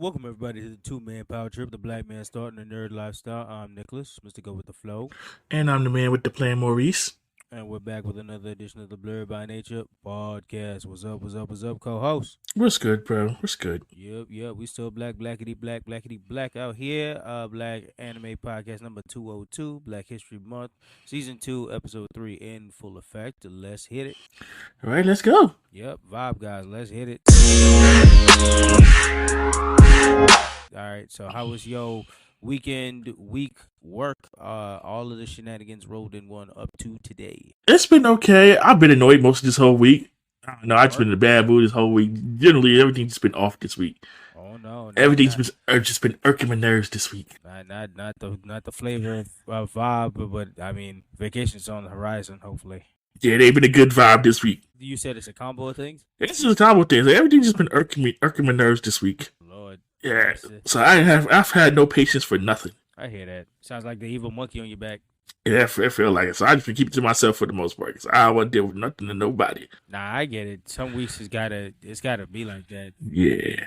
Welcome everybody to the two-man power trip, the black man starting a nerd lifestyle. I'm Nicholas, Mr. Go with the Flow, And I'm the man with the plan, Maurice. and we're back with another edition of the Blerd By Nature Podcast. What's up? What's up? What's up, co-host? What's good, bro? What's good? Yep. We still blackity black out here. Black Anime Podcast number 202, Black History Month, Season 2, Episode 3 in full effect. Let's hit it. All right, let's go. Yep, vibe, guys. Let's hit it. All right. So, how was your week work? All of the shenanigans rolled in one up to today. It's been okay. I've been annoyed most of this whole week. I don't know. I've just been in a bad mood this whole week. Generally, everything's just been off this week. Oh no! Everything's just been irking my nerves this week. Not the flavor of vibe, but I mean, vacation's on the horizon. Hopefully. Yeah, they've been a good vibe this week. You said it's a combo of things. It's just a combo of things. Like, everything's just been irking my nerves this week. Lord. Yeah. So I've had no patience for nothing. I hear that. Sounds like the evil monkey on your back. Yeah, I feel like it. So I just been keeping it to myself for the most part because I don't want to deal with nothing and nobody. Nah, I get it. Some weeks it's gotta be like that. Yeah.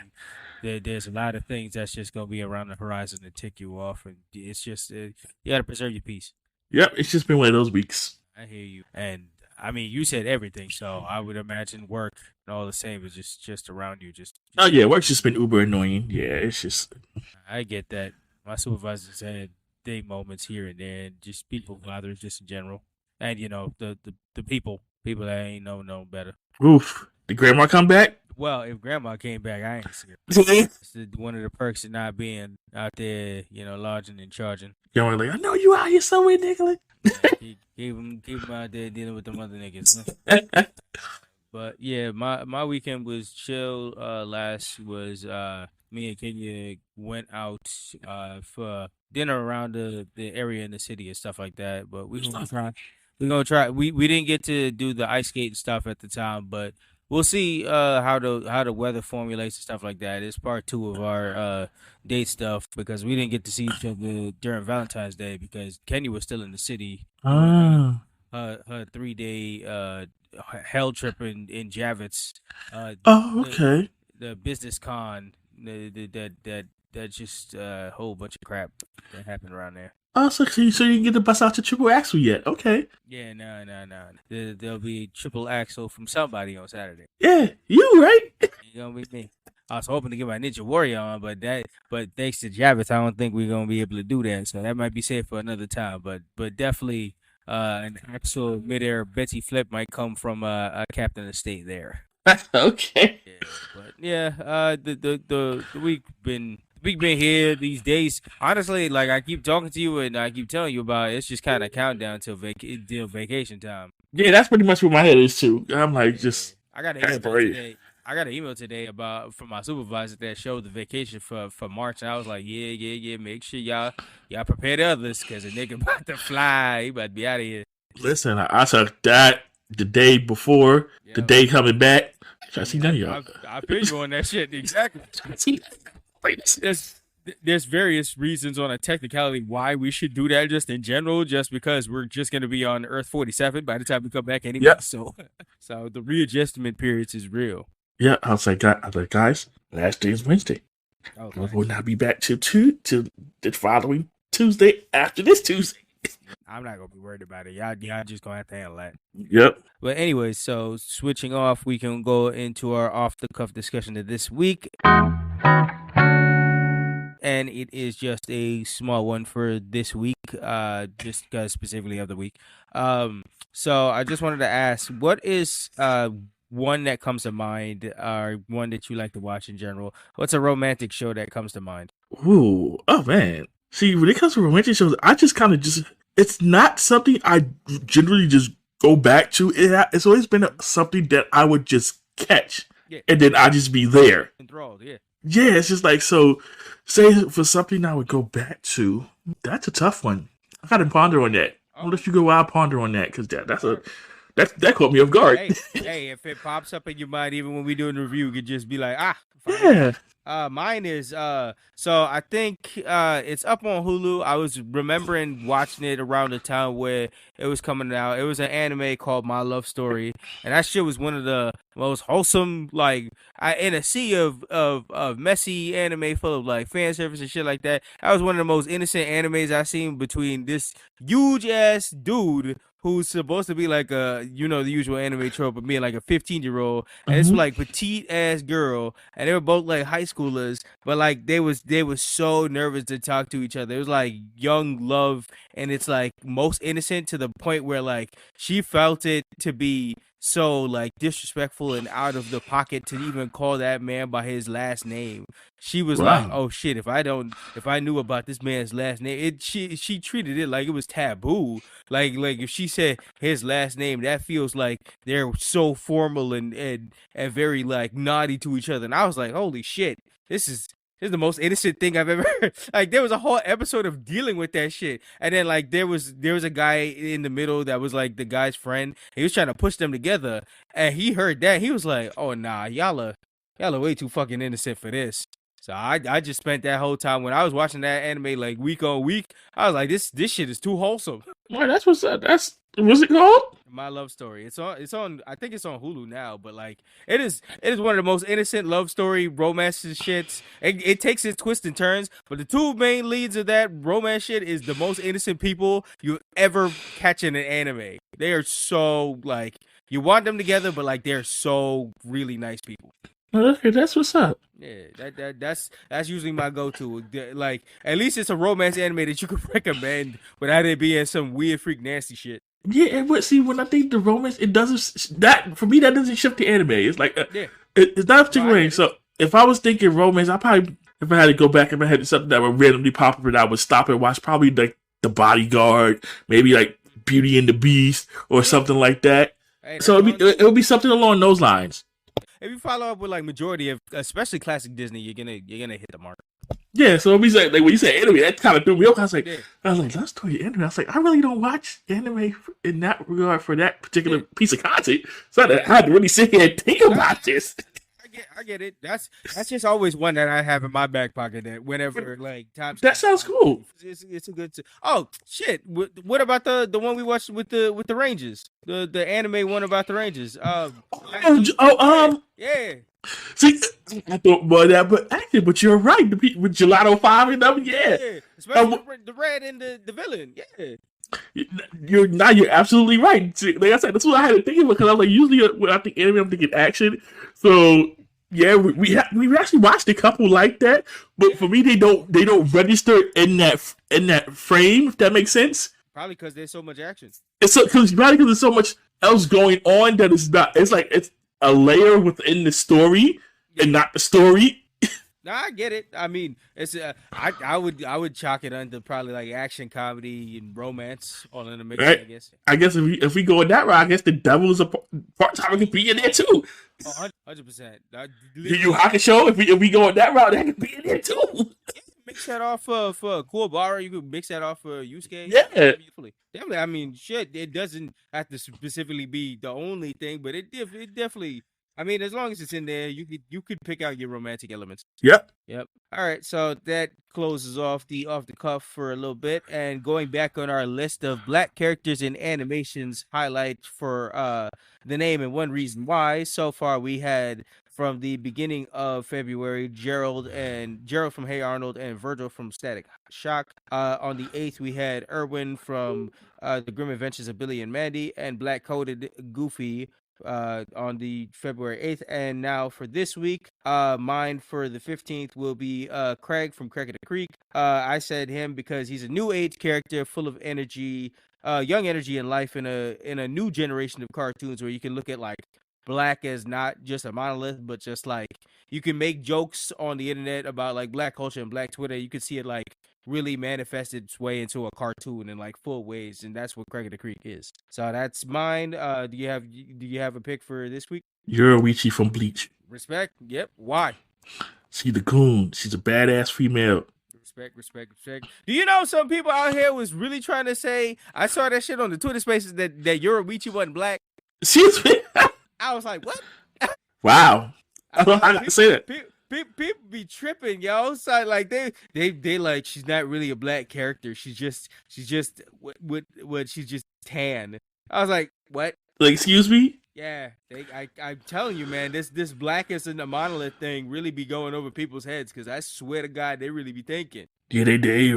There's a lot of things that's just gonna be around the horizon to tick you off, and it's just you gotta preserve your peace. Yep, it's just been one of those weeks. I hear you, and I mean you said everything, so I would imagine work and all the same is just around you. Oh yeah, work's just been uber annoying. Yeah, it's just. I get that. My supervisors had day moments here and there, and just people bothers just in general, and you know the people that ain't no better. Oof. Did grandma come back? Well, if grandma came back, I ain't see her. It's one of the perks of not being out there, lodging and charging. Grandma like, I know you out here somewhere, Nicholas. Keep him out there dealing with the mother niggas. But yeah, my weekend was chill. Last was me and Kenya went out for dinner around the area in the city and stuff like that. But we're gonna try. We didn't get to do the ice skate stuff at the time, but we'll see how the weather formulates and stuff like that. It's part 2 of our date stuff because we didn't get to see each other during Valentine's Day because Kenya was still in the city. Her 3-day hell trip in Javits. Okay. The business con. That just a whole bunch of crap that happened around there. Oh, so you didn't get to bust out your triple axle yet? Okay. Yeah, no. There'll be triple axle from somebody on Saturday. Yeah, you right. You gonna be me. I was hoping to get my Ninja Warrior on, but thanks to Javits, I don't think we're gonna be able to do that. So that might be safe for another time. But definitely, an actual midair Betsy flip might come from a captain of state there. Okay. Yeah, but yeah, the week been here these days. Honestly, like I keep talking to you and I keep telling you about it, it's just kind of countdown till vacation time. Yeah, that's pretty much what my head is too. I'm like just. I got an email today from my supervisor that showed the vacation for March, and I was like, yeah. Make sure y'all prepare the others because the nigga about to fly. He about to be out of here. Listen, I took that the day before, the day coming back. I see none of y'all. I feel you on that shit exactly. There's various reasons on a technicality why we should do that just in general, just because we're just going to be on Earth 47 by the time we come back anyway. Yep. So the readjustment periods is real. Yeah, I was like, guys, last day is Wednesday. Okay. We'll not be back till the following Tuesday after this Tuesday. I'm not going to be worried about it. Y'all just going to have to handle that. Yep. But anyway, so switching off, we can go into our off-the-cuff discussion of this week. And it is just a small one for this week, just because specifically of the week. So I just wanted to ask, what is one that comes to mind, or one that you like to watch in general? What's a romantic show that comes to mind? Ooh, oh man. See, when it comes to romantic shows, I just kind of it's not something I generally just go back to. It's always been something that I would just catch, and then I just be there. Enthralled, yeah. Yeah, it's just like, so, say for something I would go back to, that's a tough one. I got to ponder on that. I'll let you go while I ponder on that, because that caught me off guard. Hey, if it pops up in your mind, even when we do a review, you could just be like, yeah. Mine is so I think it's up on Hulu. I was remembering watching it around the time where it was coming out. It was an anime called My Love Story, and that shit was one of the most wholesome, like, in a sea of messy anime full of like fan service and shit like that. That was one of the most innocent animes I've seen, between this huge ass dude who's supposed to be like a, the usual anime trope of being like a 15-year-old, and this like petite ass girl, and they were both like high schoolers, but like they was so nervous to talk to each other. It was like young love, and it's like most innocent to the point where like she felt it to be so like disrespectful and out of the pocket to even call that man by his last name. She was like, Wow. "Oh shit! If I knew about this man's last name, she treated it like it was taboo. Like if she said his last name, that feels like they're so formal and very like naughty to each other." And I was like, "Holy shit! This is the most innocent thing I've ever heard." Like there was a whole episode of dealing with that shit, and then like there was a guy in the middle that was like the guy's friend. He was trying to push them together, and he heard that. He was like, "Oh nah, y'all are way too fucking innocent for this." So I just spent that whole time when I was watching that anime like week on week. I was like, this shit is too wholesome. Well, what's it called? My Love Story. It's on. I think it's on Hulu now. But like, it is one of the most innocent love story romance shits. It takes its twists and turns, but the two main leads of that romance shit is the most innocent people you ever catch in an anime. They are so like, you want them together, but like they're so really nice people. Okay, that's what's up. Yeah, that's usually my go-to. Like, at least it's a romance anime that you could recommend without it being some weird freak nasty shit. Yeah, but see, when I think the romance, it doesn't, that for me that doesn't shift the anime. It's like it's not a particular way. So if I was thinking romance, I probably, if I had to go back in my head to something that would randomly pop up, and I would stop and watch, probably like The Bodyguard, maybe like Beauty and the Beast or something like that. Hey, so it would be something along those lines. If you follow up with like majority of, especially classic Disney, you're gonna hit the mark. Yeah, so it'd be like when you say anime, that kind of threw me off. I was like, let's tell you anime. I was like, I really don't watch anime in that regard for that particular piece of content. So I had to really sit here and think about this. I get it. That's just always one that I have in my back pocket that whenever like time. That sounds cool. It's a good. Oh shit! What about the one we watched with the Rangers? The anime one about the Rangers. Yeah. See, I thought more of that, but you're right. With Gelato 5 and them, yeah. Especially the red and the villain, yeah. You're absolutely right. See, like I said, that's what I had to think about, because I was like, usually when I think anime, I'm thinking action. So yeah, we actually watched a couple like that, but for me, they don't register in that frame. If that makes sense. Probably because there's so much action. It's because there's so much else going on that it's not. It's like it's a layer within the story and not the story. No, I get it. I mean, it's I would chalk it under probably like action, comedy, and romance all in the mix. Right. I guess if we go in that route, I guess the devil is a part-time could be in there too. 100%. Yu Hakusho, if we go in that route, that could be in there too. Mix that off for Kuwabara. You could mix that off for Yusuke. Yeah. Definitely. I mean, shit, it doesn't have to specifically be the only thing, but it definitely. I mean, as long as it's in there, you could pick out your romantic elements. Yep. All right, so that closes off the cuff for a little bit, and going back on our list of Black characters in animations highlight for the name and one reason why. So far, we had from the beginning of February, Gerald from Hey Arnold and Virgil from Static Shock. On the 8th, we had Erwin from The Grim Adventures of Billy and Mandy, and Black Coded Goofy on the February 8th. And now for this week, mine for the 15th will be Craig from Craig of the Creek. I said him because he's a new age character full of energy, young energy in life, in a new generation of cartoons where you can look at like Black as not just a monolith, but just like you can make jokes on the internet about like Black culture and Black Twitter. You can see it like really manifest its way into a cartoon in like full ways, and that's what Craig of the Creek is. So that's mine. Do you have a pick for this week? Yoruichi from Bleach. Respect. Yep. Why? She's the goon. She's a badass female. Respect. Do you know some people out here was really trying to say, I saw that shit on the Twitter Spaces that Yoruichi wasn't Black. Excuse me. I was like, what? Wow. I don't know how to say that. People be tripping, yo. So like they like she's not really a black character. She's just what she's just tan. I was like, what? Like, excuse me? Yeah, I'm telling you, man, this black is in the monolith thing really be going over people's heads because I swear to God, they really be thinking. Yeah, they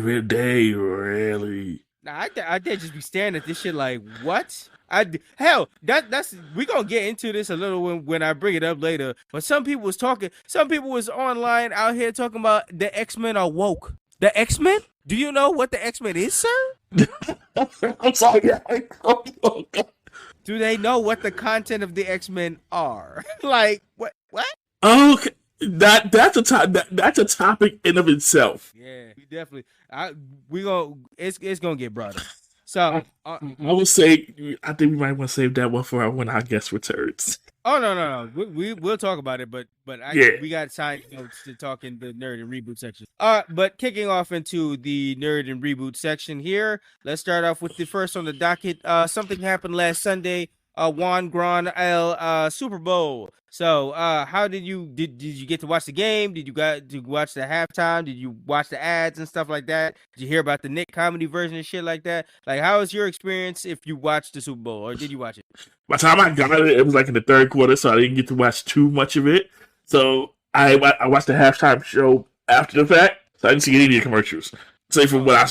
really. Nah, I did just be staring at this shit like, what? That's we gonna get into this a little when I bring it up later. But some people was online out here talking about the X-Men are woke. The X-Men? Do you know what the X-Men is, sir? I'm sorry. Do they know what the content of the X-Men are? Like what? Okay, that's a topic in of itself. Yeah, we definitely. It's gonna get brought up. So I will say, I think we might want to save that one for when our guest returns. Oh no. We'll talk about it, but we got side notes to talk in the nerd and reboot section. But kicking off into the nerd and reboot section here, let's start off with the first on the docket. Something happened last Sunday. Juan Gran El Super Bowl. So how did you get to watch the game? Did you watch the halftime? Did you watch the ads and stuff like that? Did you hear about the Nick comedy version and shit like that? Like, how was your experience if you watched the Super Bowl, or did you watch it? By the time I got it, it was like in the third quarter, so I didn't get to watch too much of it. So I watched the halftime show after the fact, so I didn't see any of the commercials. Say from what I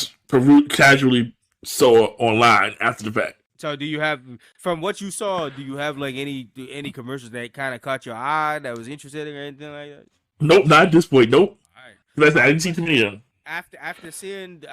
casually saw online after the fact. So do you have, from what you saw, do you have like any commercials that kind of caught your eye that was interesting or anything like that? Nope, not at this point. Nope. All right. I didn't see too many of them. After seeing,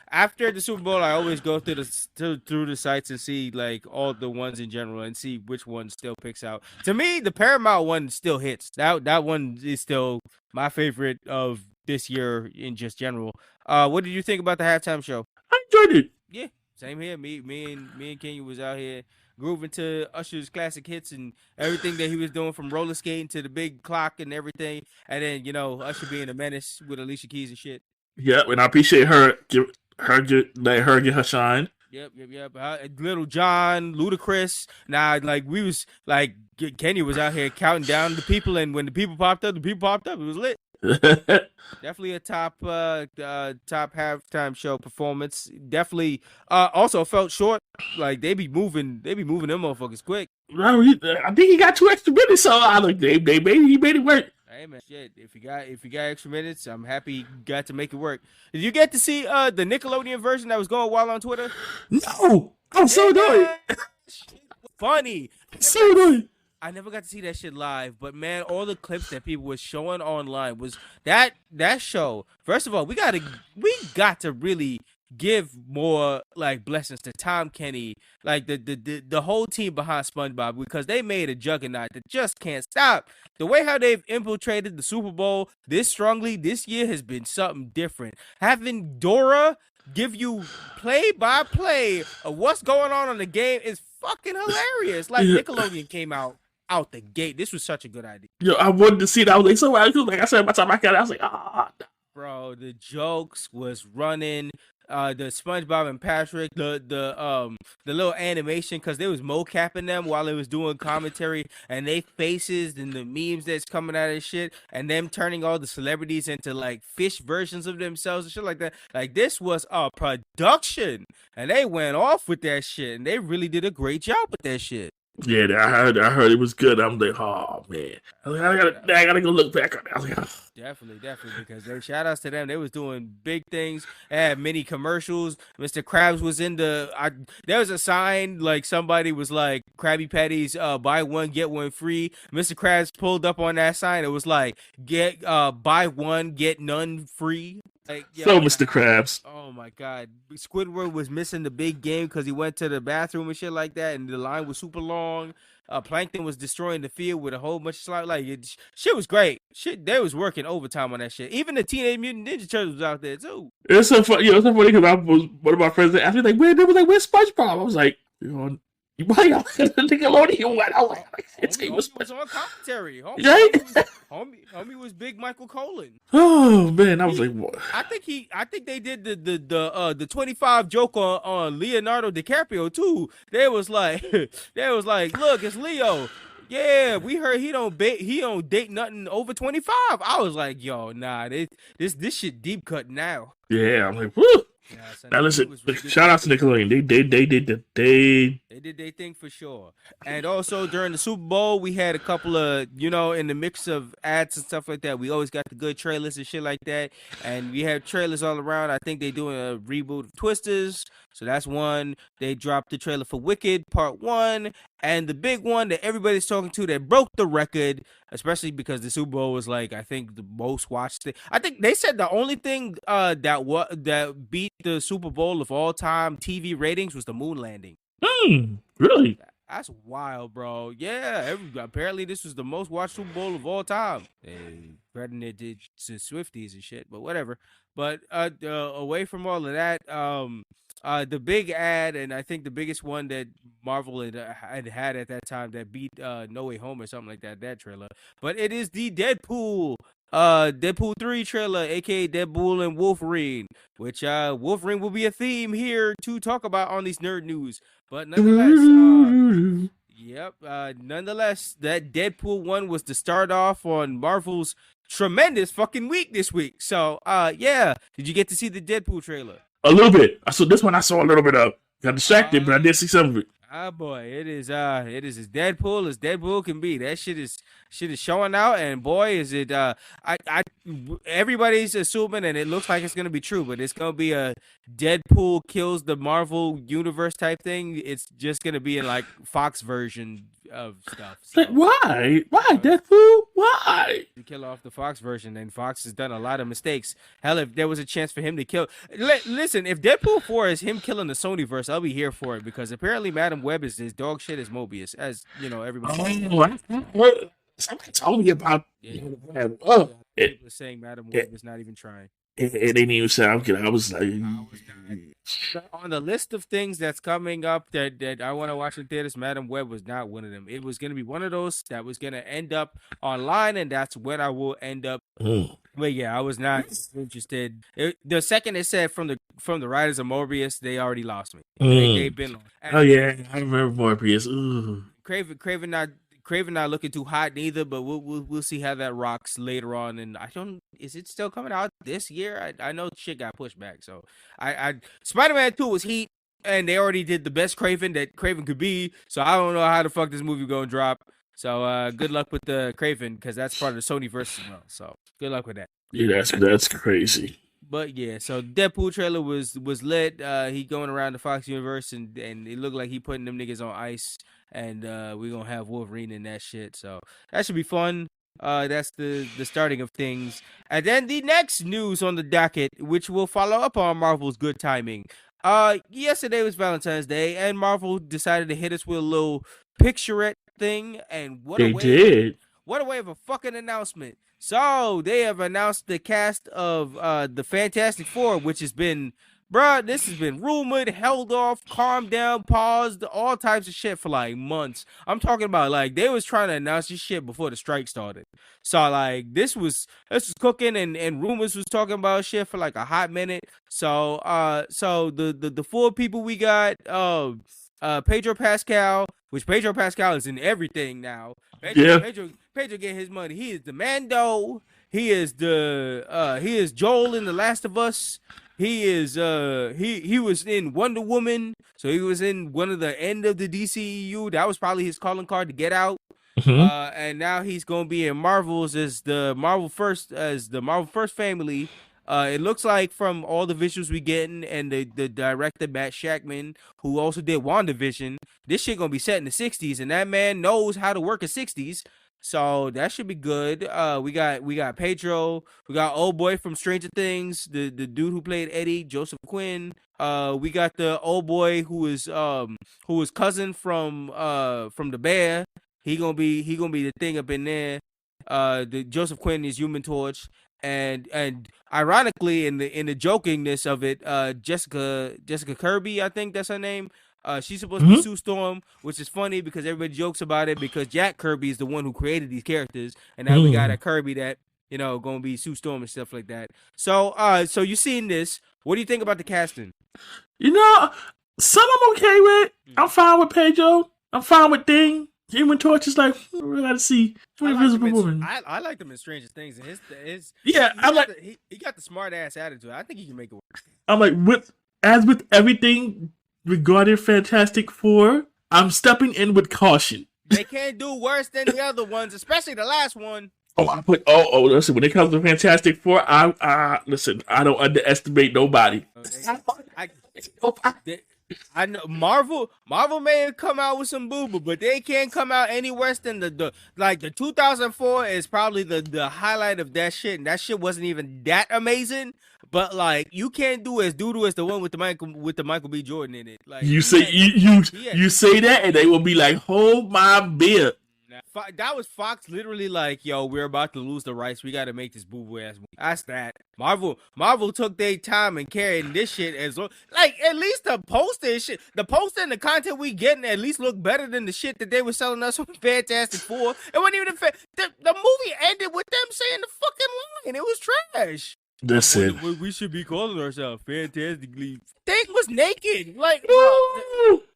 after the Super Bowl, I always go through the sites and see like all the ones in general and see which one still picks out. To me, the Paramount one still hits. That one is still my favorite of this year in just general. What did you think about the halftime show? I enjoyed it. Yeah. Same here. Me and Kenya was out here grooving to Usher's classic hits and everything that he was doing, from roller skating to the big clock and everything. And then, Usher being a menace with Alicia Keys and shit. Yeah, and I appreciate her let her get her shine. Yep. Little John, Ludacris. Nah, like we was like Kenya was out here counting down the people, and when the people popped up, It was lit. Definitely a top halftime show performance. Definitely also felt short. Like they be moving them motherfuckers quick. I think he got 2 extra minutes, so he made it work. Hey man, shit. If you got extra minutes, I'm happy you got to make it work. Did you get to see the Nickelodeon version that was going wild on Twitter? No, I'm so annoyed. Funny. So annoyed. I never got to see that shit live, but man, all the clips that people were showing online was that show. First of all, we got to really give more like blessings to Tom Kenny, like the whole team behind SpongeBob, because they made a juggernaut that just can't stop. The way how they've infiltrated the Super Bowl this strongly this year has been something different. Having Dora give you play-by-play of what's going on in the game is fucking hilarious. Like Nickelodeon came out the gate. This was such a good idea. Yo, I wanted to see that. I was like, so like I said, by the time I got it, I was like, Bro, the jokes was running. The SpongeBob and Patrick, the little animation, because they was mocapping them while they was doing commentary, and they faces and the memes that's coming out of shit, and them turning all the celebrities into like fish versions of themselves and shit like that. Like, this was a production, and they went off with that shit, and they really did a great job with that shit. Yeah, I heard it was good. I'm like, oh man, I gotta go look back on it. I was like, oh. Definitely, because they shout outs to them. They was doing big things. They had many commercials. Mr. Krabs was in there was a sign, like somebody was like, Krabby Patties, buy one, get one free. Mr. Krabs pulled up on that sign. It was like, buy one, get none free. Like, Mr. Krabs. Oh my God, Squidward was missing the big game because he went to the bathroom and shit like that, and the line was super long. Plankton was destroying the field with a whole bunch of slime. Like, shit was great. Shit, they was working overtime on that shit. Even the Teenage Mutant Ninja Turtles was out there too. It's so funny. It's so funny because one of my friends asked me like, where's SpongeBob? I was like, why y'all Nickelodeon one? I was like, homie was on commentary. Homie was Big Michael Colin. Oh man, I was like, what? I think they did the 25 joke on Leonardo DiCaprio too. They was like, look, it's Leo. Yeah, we heard he don't date nothing over 25. I was like, yo, nah, this shit deep cut now. Yeah, I'm like, woo. Yeah, son, Now listen, was good. shout out to Nickelodeon. They did They did their thing for sure. And also during the Super Bowl, we had a couple of, in the mix of ads and stuff like that, we always got the good trailers and shit like that. And we have trailers all around. I think they're doing a reboot of Twisters. So that's one. They dropped the trailer for Wicked Part 1. And the big one that everybody's talking to that broke the record, especially because the Super Bowl was like, I think the most watched thing. I think they said the only thing that beat the Super Bowl of all time TV ratings was the moon landing. Really? That's wild, bro. Yeah, apparently this was the most watched Super Bowl of all time. Crediting it to Swifties and shit, but whatever. But away from all of that, the big ad, and I think the biggest one that Marvel had at that time that beat No Way Home or something like that trailer. But it is the Deadpool 3 trailer, aka Deadpool and Wolverine, which Wolverine will be a theme here to talk about on these nerd news. But nonetheless, nonetheless, that Deadpool 1 was the start off on Marvel's tremendous fucking week this week. So, yeah, did you get to see the Deadpool trailer? A little bit. I saw this one. I saw a little bit of. Got distracted, but I did see some of it. Boy, it is as Deadpool can be. That shit is showing out, and boy, is it everybody's assuming, and it looks like it's gonna be true, but it's gonna be a Deadpool kills the Marvel universe type thing. It's just gonna be in like Fox version of stuff. So, why Deadpool? Why to kill off the Fox version? And Fox has done a lot of mistakes. Hell, if there was a chance for him to kill, listen, if Deadpool 4 is him killing the Sonyverse, I'll be here for it, because apparently Madam Web is as dog shit as Mobius, as everybody. Somebody told me about. People are saying Madam Web is not even trying. It didn't even sound good. I was like, on the list of things that's coming up that I want to watch in theaters, Madam Web was not one of them. It was going to be one of those that was going to end up online, and that's when I will end up. But yeah, I was not interested. The second it said from the writers of Morbius, they already lost me. They've been. Oh yeah, I remember Morbius. Ooh. Craven not looking too hot neither, but we'll see how that rocks later on. And is it still coming out this year? I know shit got pushed back. So Spider-Man 2 was heat, and they already did the best Craven that Craven could be. So I don't know how the fuck this movie gonna drop. So good luck with the Craven, because that's part of the Sony verse as well. So good luck with that. Yeah, that's crazy. But yeah, so Deadpool trailer was lit. He going around the Fox universe, and it looked like he putting them niggas on ice. And we're gonna have Wolverine in that shit, so that should be fun. That's the starting of things. And then the next news on the docket, which will follow up on Marvel's good timing. Yesterday was Valentine's Day, and Marvel decided to hit us with a little picturette thing. And what a way of a fucking announcement. So they have announced the cast of the Fantastic Four, which has been. Bruh, this has been rumored, held off, calmed down, paused, all types of shit for like months. I'm talking about like they was trying to announce this shit before the strike started. So like this was cooking, and rumors was talking about shit for like a hot minute. So the four people we got, Pedro Pascal, which Pedro Pascal is in everything now. Pedro get his money. He is the Mando. He is Joel in The Last of Us. He is he was in Wonder Woman, so he was in one of the end of the DCEU. That was probably his calling card to get out. And now he's gonna be in Marvel's as the Marvel First family. It looks like from all the visuals we getting, and the director Matt Shackman, who also did WandaVision, this shit gonna be set in the 60s, and that man knows how to work a 60s. So that should be good. We got Pedro. We got old boy from Stranger Things, the dude who played Eddie, Joseph Quinn. We got the old boy who is cousin from the Bear. He gonna be the thing up in there. The Joseph Quinn is Human Torch, and ironically in the jokingness of it, Jessica Kirby, I think that's her name. She's supposed to be Sue Storm, which is funny because everybody jokes about it because Jack Kirby is the one who created these characters, and now we got a Kirby that gonna be Sue Storm and stuff like that. So you seen this? What do you think about the casting? Some I'm okay with. I'm fine with Pedro. I'm fine with Ding. Human Torch is like, we gotta see Invisible Woman. I like him in Stranger Things, and his he got the smart ass attitude. I think he can make it work. I'm like, with everything regarding Fantastic Four, I'm stepping in with caution. They can't do worse than the other ones, especially the last one. Listen, when it comes to Fantastic Four, listen, I don't underestimate nobody. I know Marvel may have come out with some boo-boo, but they can't come out any worse than the 2004 is probably the highlight of that shit, and that shit wasn't even that amazing. But like, you can't do as doo-doo as the one with the Michael B. Jordan in it. Like, you say you say that, and they will be like, hold my beer. That was Fox literally like, yo, we're about to lose the rights. We got to make this boo-boo ass movie. That's that. Marvel took their time and carried this shit as well. Like, at least the poster and shit, the poster and the content we getting at least look better than the shit that they were selling us on Fantastic Four. It wasn't even the movie ended with them saying the fucking line. It was trash. Listen, we should be calling ourselves Fantastically. Thing was naked. Like,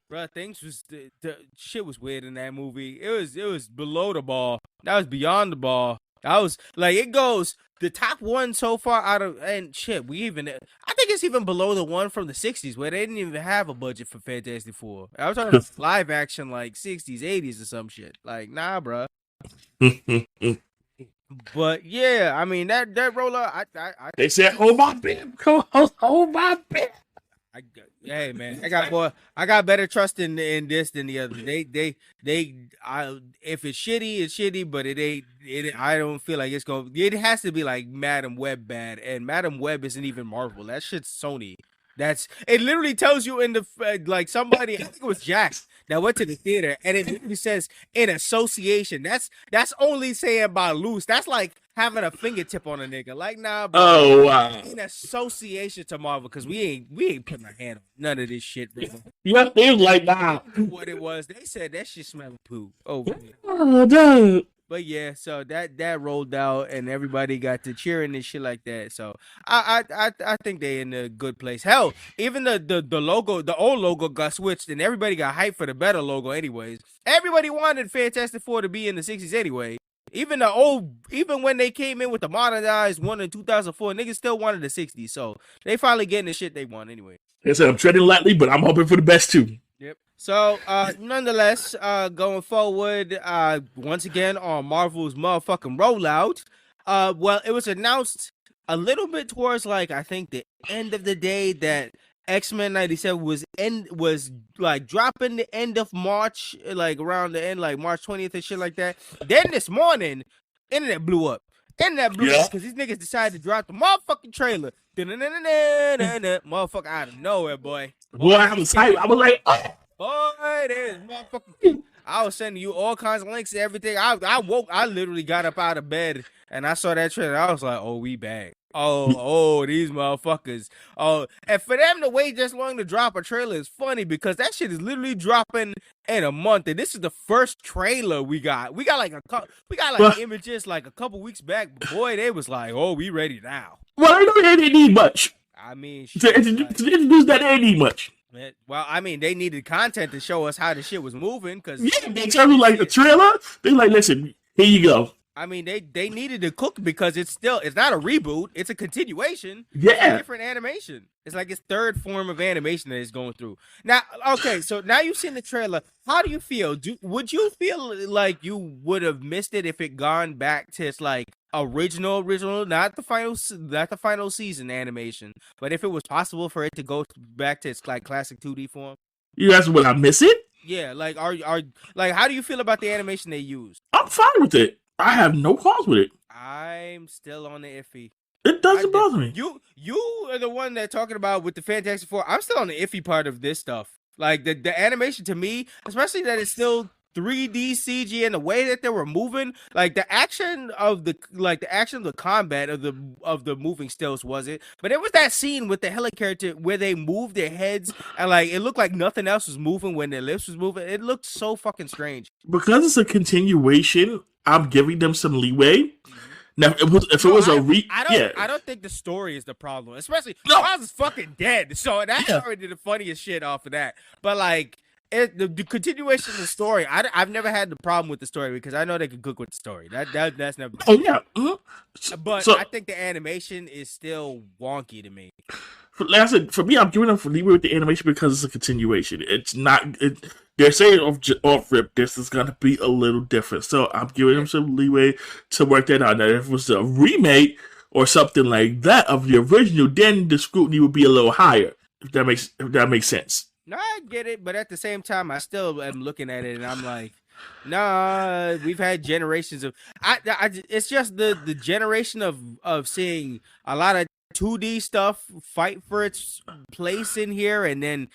bro, things was the shit was weird in that movie. It was below the ball. That was beyond the ball. That was like, it goes the top one so far out of, and shit. I think it's even below the one from the 60s where they didn't even have a budget for Fantastic Four. I was talking about live action like 60s, 80s or some shit. Like, nah, bro. But yeah, I mean that roller. They said, "Hold my beer, hold my beer." Hey man, I got better trust in this than the other. If it's shitty, it's shitty. But it ain't. I don't feel like it's going. It has to be like Madam Web bad, and Madam Web isn't even Marvel. That shit's Sony. It literally tells you in the like somebody, I think it was Jack that went to the theater, and it literally says in association. That's only saying by loose. That's like having a fingertip on a nigga. Like, nah, bro. Oh wow. In association to Marvel, because we ain't putting our hand on none of this shit, bro. Yeah, they was like, nah. What it was, they said that shit smelled poo. Oh, dude. But yeah, so that rolled out and everybody got to cheering and shit like that. So I think they in a good place. Hell, even the logo, the old logo got switched and everybody got hyped for the better logo anyways. Everybody wanted Fantastic Four to be in the 60s anyway. Even when they came in with the modernized one in 2004, niggas still wanted the 60s. So they finally getting the shit they want anyway. They said I'm treading lightly, but I'm hoping for the best too. Yep. So, nonetheless, going forward, once again on Marvel's motherfucking rollout, well, it was announced a little bit towards like I think the end of the day that X-Men 97 was like dropping the end of March, like around the end, like March 20th and shit like that. Then this morning, internet blew up. Because these niggas decided to drop the motherfucking trailer. Motherfucker out of nowhere, boy. Boy, I was hyped. I was like, oh. Boy, there's motherfucking. I was sending you all kinds of links and everything. I literally got up out of bed and I saw that trailer. I was like, oh, we back. Oh, these motherfuckers. Oh, and for them to wait this long to drop a trailer is funny because that shit is literally dropping in a month. And this is the first trailer we got. We got images like a couple weeks back. But boy, they was like, oh, we ready now. Well, I know they didn't need much. I mean, to introduce that, they didn't need much. Well, I mean, they needed content to show us how the shit was moving. Cause yeah, in terms of like the trailer, they like, listen, here you go. I mean, they needed to cook because it's not a reboot. It's a continuation. Yeah. It's a different animation. It's like its third form of animation that it's going through. Now, okay, so now you've seen the trailer. How do you feel? Would you feel like you would have missed it if it gone back to its like original, not the final season animation, but if it was possible for it to go back to its like classic 2D form? You guys would I miss it? Yeah, like are like how do you feel about the animation they used? I'm fine with it. I have no problems with it. I'm still on the iffy. It doesn't bother me. You are the one that talking about with the Fantastic Four. I'm still on the iffy part of this stuff. Like the animation to me, especially that it's still 3D CG and the way that they were moving, like the action of the combat of the moving stills wasn't. But it was that scene with the helicarrier where they moved their heads and like it looked like nothing else was moving when their lips was moving. It looked so fucking strange. Because it's a continuation, I'm giving them some leeway. Now, I don't think the story is the problem. Especially, Miles is fucking dead. So that's already the funniest shit off of that. But like, the continuation of the story. I've never had the problem with the story because I know they can cook with the story. That's never. Oh yeah. Mm-hmm. But So I think the animation is still wonky to me. like I said, for me, I'm giving them for leeway with the animation because it's a continuation. It's not. They're saying off rip, this is gonna be a little different. So I'm giving them some leeway to work that out. Now, if it was a remake or something like that of the original, then the scrutiny would be a little higher. If that makes sense. No, I get it, but at the same time, I still am looking at it and I'm like, nah, we've had generations of. It's just the generation of seeing a lot of 2D stuff fight for its place in here and then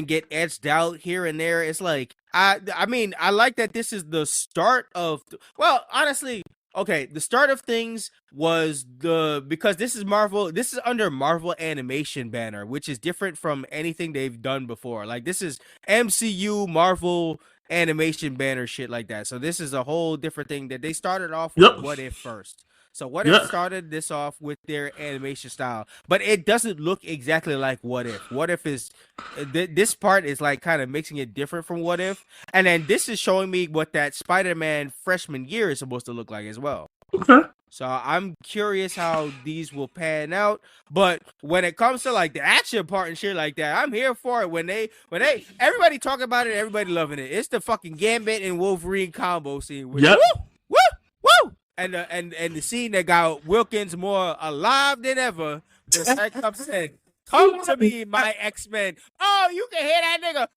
get edged out here and there. It's like I mean, I like that this is the start of, well, honestly, okay, the start of things was because this is Marvel, this is under Marvel Animation banner, which is different from anything they've done before. Like this is MCU Marvel Animation banner shit like that. So this is a whole different thing that they started off with What If first. So What If started this off with their animation style, but it doesn't look exactly like What If. What If is this part is like kind of mixing it different from What If, and then this is showing me what that Spider-Man freshman year is supposed to look like as well. Okay. So I'm curious how these will pan out. But when it comes to like the action part and shit like that, I'm here for it. When they everybody talk about it, everybody loving it. It's the fucking Gambit and Wolverine combo scene. Yep. Woo, woo, woo. And the scene that got Wilkins more alive than ever. The Cyclops said, "Come to me, my X-Men." Oh, you can hear that nigga.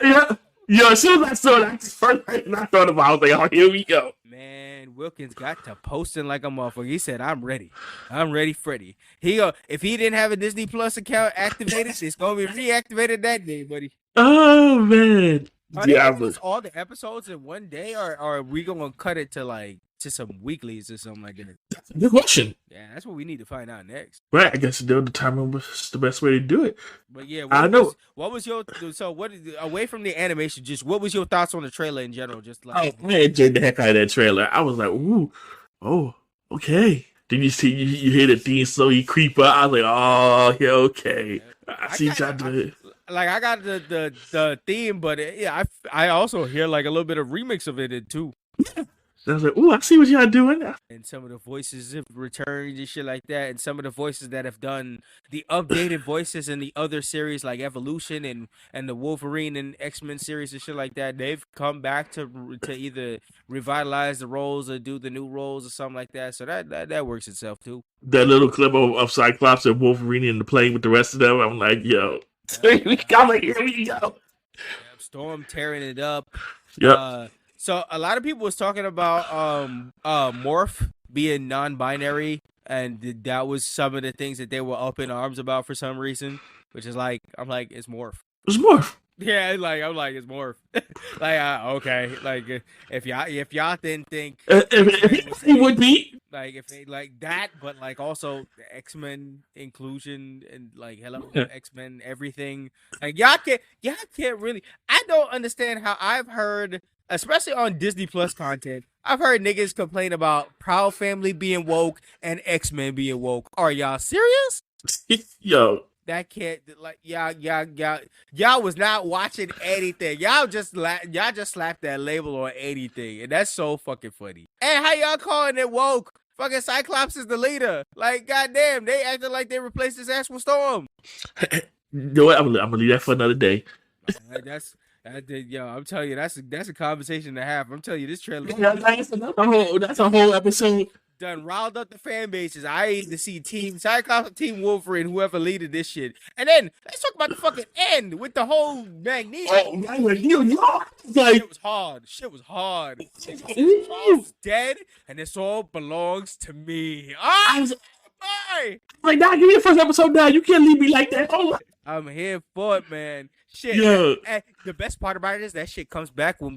Yeah. Yo, as soon as I saw that, first thing I thought about, I was like, "Oh, here we go." Man, Wilkins got to posting like a motherfucker. He said, "I'm ready. I'm ready, Freddy." If he didn't have a Disney Plus account activated, it's gonna be reactivated that day, buddy. Oh man. Are they release all the episodes in one day, or are we gonna cut it to some weeklies or something like that? Good question. Yeah, that's what we need to find out next. Right, I guess they'll determine what's the best way to do it. But yeah, what was your away from the animation? Just what was your thoughts on the trailer in general? Just like, I enjoyed the heck out of that trailer. I was like, ooh, oh, okay. Then you see you hear the theme song, you creep up. I was like, oh, yeah, okay. I see y'all do it. Like I got the theme, but I also hear like a little bit of remix of it too. I was like, ooh, I see what y'all doing. And some of the voices have returned and shit like that. And some of the voices that have done the updated voices in the other series like Evolution and the Wolverine and X-Men series and shit like that, they've come back to either revitalize the roles or do the new roles or something like that. So that works itself too. That little clip of Cyclops and Wolverine in the plane with the rest of them, I'm like, yo. Here we go. Storm tearing it up. Yep. So a lot of people was talking about Morph being non-binary, and that was some of the things that they were up in arms about for some reason. Which is like, I'm like, it's Morph. It's Morph. Yeah, I'm like, it's Morph. Like, okay, like if y'all didn't think it would be like if they like that, but like also the X-Men inclusion and like hello X-Men everything. Like y'all can't really. I don't understand how I've heard, especially on Disney Plus content, I've heard niggas complain about Proud Family being woke and X-Men being woke. Are y'all serious? Yo. That can't, like, y'all was not watching anything. Y'all just slapped that label on anything, and that's so fucking funny. And how y'all calling it woke? Fucking Cyclops is the leader. Like, goddamn, they acted like they replaced his ass with Storm. You know what? I'm gonna leave that for another day. I'm telling you, that's a conversation to have. I'm telling you, this trailer. That's a whole episode. Done riled up the fan bases. I need to see Team Cyclops, Team Wolverine, whoever leaded this shit. And then let's talk about the fucking end with the whole Magneto. Shit was hard. Charles dead, and this all belongs to me. Like, now give me the first episode now. You can't leave me like that. I'm here for it, man. Shit. Yeah. And the best part about it is that shit comes back when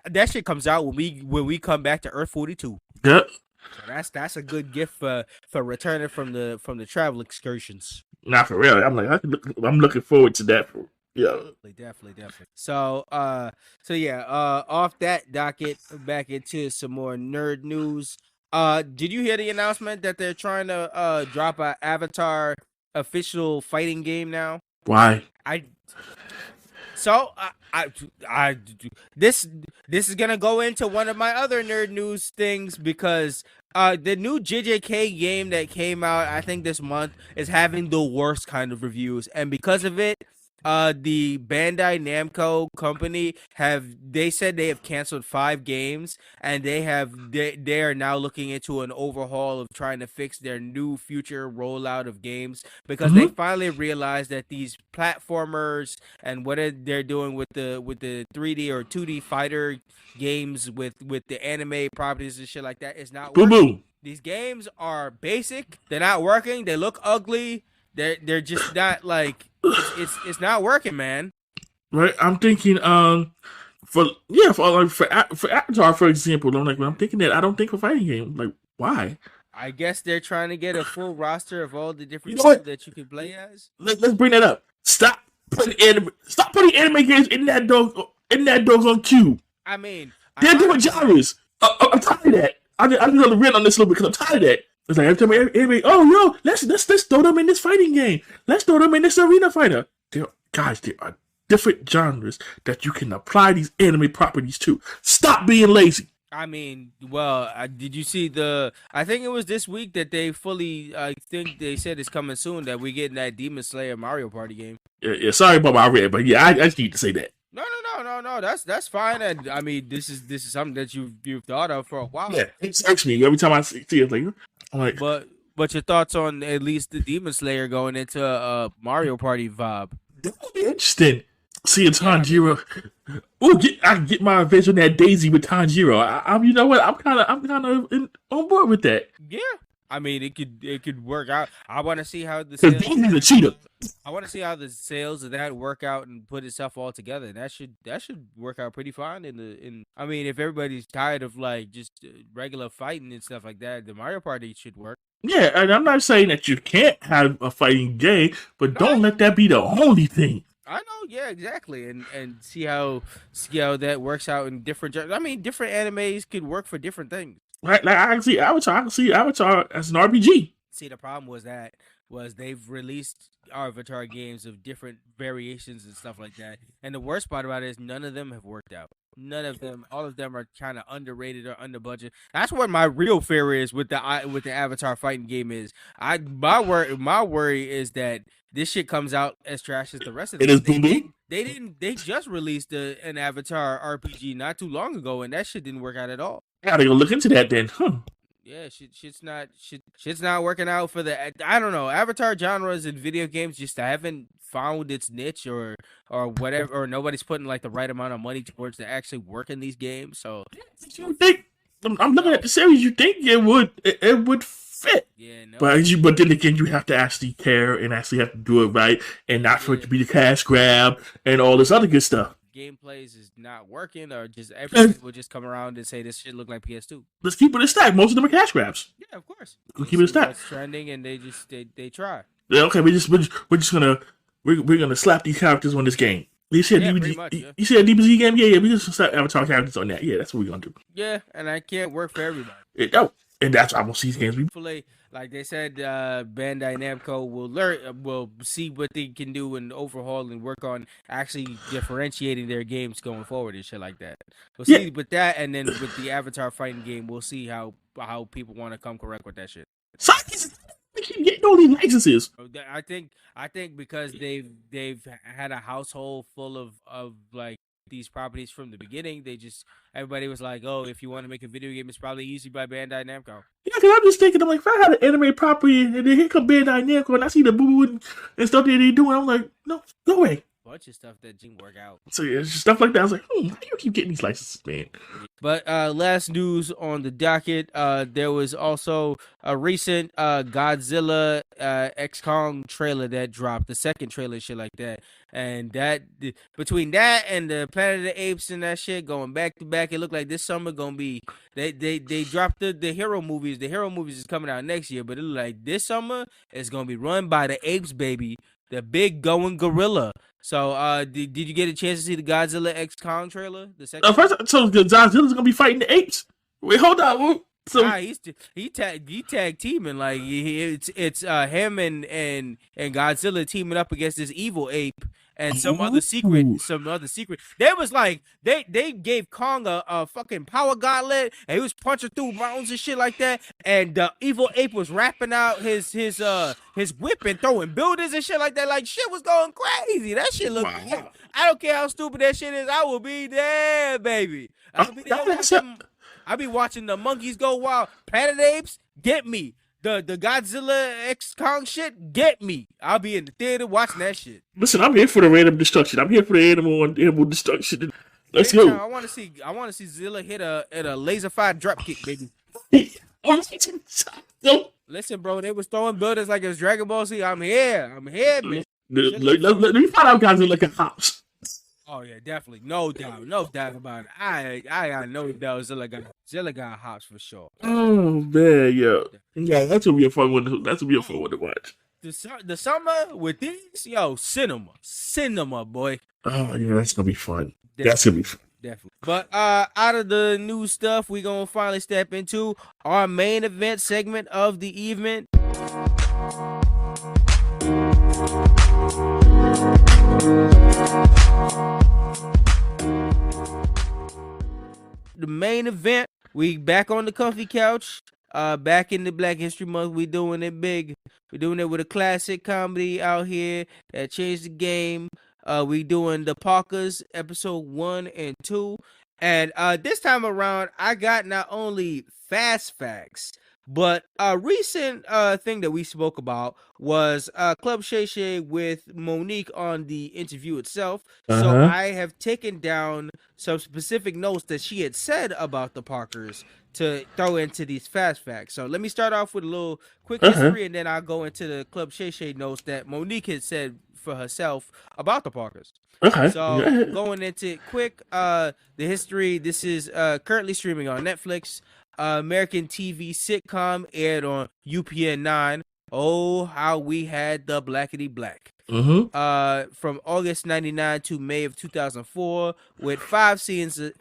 that comes out when we come back to Earth 42. Yep. So that's a good gift for returning from the travel excursions. Not for real. I'm looking forward to that. Yeah. Definitely. So yeah. Off that docket, back into some more nerd news. Did you hear the announcement that they're trying to drop a Avatar official fighting game now? Why? So this is gonna go into one of my other nerd news things because the new JJK game that came out I think this month is having the worst kind of reviews, and because of it, the Bandai Namco company they said they have canceled 5 games, and they are now looking into an overhaul of trying to fix their new future rollout of games because they finally realized that these platformers and what they're doing with the 3D or 2D fighter games with the anime properties and shit like that is not working. Boom. These games are basic. They're not working. They look ugly. They're just not like it's not working, man. Right. I'm thinking for Avatar, for example, I'm like, when I'm thinking that, I don't think for fighting game. Like, why? I guess they're trying to get a full roster of all the different people that you can play as. Let's bring that up. Stop putting anime games in that doggone queue. I mean, they're different genres. I'm tired of that. I'm just gonna rant on this a little bit because I'm tired of that. It's like every time anime, let's throw them in this fighting game. Let's throw them in this arena fighter. There are different genres that you can apply these anime properties to. Stop being lazy. I mean, well, did you see I think it was this week that they I think they said it's coming soon that we getting that Demon Slayer Mario Party game. Yeah. Sorry about my rant, but yeah, I just need to say that. No. That's fine. And I mean, this is something that you've thought of for a while. Yeah, it irks me every time I see it. Like, I'm like, but your thoughts on at least the Demon Slayer going into a Mario Party vibe? That would be interesting. Seeing Tanjiro. I can get my revenge on that Daisy with Tanjiro. I'm you know what? I'm kind of on board with that. Yeah. I mean, it could work out. I want to see how the sales. Daisy's a cheater. I want to see how the sales of that work out and put itself all together. That should work out pretty fine. I mean, if everybody's tired of like just regular fighting and stuff like that, the Mario Party should work. Yeah, and I'm not saying that you can't have a fighting game, but don't let that be the only thing. I know, yeah, exactly, and see how that works out in different. I mean, different animes could work for different things. Right, like I can see Avatar as an RPG. See, the problem was they've released Avatar games of different variations and stuff like that, and the worst part about it is none of them have worked out. None of them, all of them are kind of underrated or under budget. That's what my real fear is with the Avatar fighting game is. My worry is that this shit comes out as trash as the rest of them. They just released an Avatar RPG not too long ago, and that shit didn't work out at all. I gotta go look into that then. Yeah, shit's not working out for the. I don't know. Avatar genres in video games just haven't found its niche or whatever, or nobody's putting like the right amount of money towards to actually work in these games. So you think I'm looking at the series? You think it would fit? Yeah, no. But then again, you have to actually care and actually have to do it right, and not for it to be the cash grab and all this other good stuff. Gameplays is not working, or just everybody will just come around and say this shit look like PS2. Let's keep it a stack. Most of them are cash grabs. Yeah, of course. We'll keep it a stack. It's trending, and they try. Yeah, okay. We're just gonna slap these characters on this game. You see a DBZ game? Yeah. We just slap Avatar characters on that. Yeah, that's what we're gonna do. Yeah, and I can't work for everybody. And that's why I want to see these games. Hopefully, like they said, Bandai Namco will see what they can do and overhaul and work on actually differentiating their games going forward and shit like that. We'll see with that, and then with the Avatar fighting game, we'll see how people want to come correct with that shit. So they keep getting all these licenses. I think because they've had a household full of like these properties from the beginning. Everybody was like, oh, if you want to make a video game, it's probably easy by Bandai Namco. Yeah, because I'm just thinking, I'm like, if I had an anime property and then here come Bandai Namco and I see the boo and stuff that they doing, I'm like, no way. Bunch of stuff that didn't work out. So yeah, stuff like that. I was like, how do you keep getting these licenses, man? But last news on the docket, there was also a recent Godzilla X Kong trailer that dropped, the second trailer, shit like that. And between that and the Planet of the Apes and that shit going back to back, it looked like this summer gonna be they dropped the hero movies. The hero movies is coming out next year, but it looked like this summer it's gonna be run by the apes, baby. The big going gorilla. So, did you get a chance to see the Godzilla X Kong trailer? The second. First, so Godzilla's gonna be fighting the apes. Wait, hold on. So he tag teaming, like it's him and Godzilla teaming up against this evil ape, and some other secret. They was like they gave Kong a fucking power gauntlet, and he was punching through mountains and shit like that. And the evil ape was rapping out his whip and throwing buildings and shit like that. Like shit was going crazy. That shit looked. Wow. I don't care how stupid that shit is. I will be there, baby. I'll be watching the monkeys go wild. Planet Apes, get me. The Godzilla X Kong shit, get me. I'll be in the theater watching that shit. Listen, I'm here for the random destruction. I'm here for the animal destruction. Let's go. I want to see Zilla hit a laser fire drop kick, baby. Listen, bro, they was throwing buildings like it's Dragon Ball Z. I'm here, man. Let me find out Godzilla can hops. Oh yeah, definitely, no doubt about it. I know that Zilla got hops for sure. Oh man, yeah, that's gonna be a fun one. To watch. The summer with these, cinema, boy. Oh yeah, that's gonna be fun. That's gonna be fun. Definitely. But out of the new stuff, we gonna finally step into our main event segment of the evening. The main event, we back on the comfy couch, back in the Black History Month. We doing it big. We're doing it with a classic comedy out here that changed the game. We doing the Parkers episode 1 and 2, and this time around, I got not only fast facts, but a recent thing that we spoke about was Club Shay Shay with Monique on the interview itself. So I have taken down some specific notes that she had said about the Parkers to throw into these fast facts. So let me start off with a little quick history, and then I'll go into the Club Shay Shay notes that Monique had said for herself about the Parkers. So going into it quick, the history, this is currently streaming on Netflix. American TV sitcom aired on UPN 9. Oh, how we had the blackity black. From August 99 to May of 2004, with 5 seasons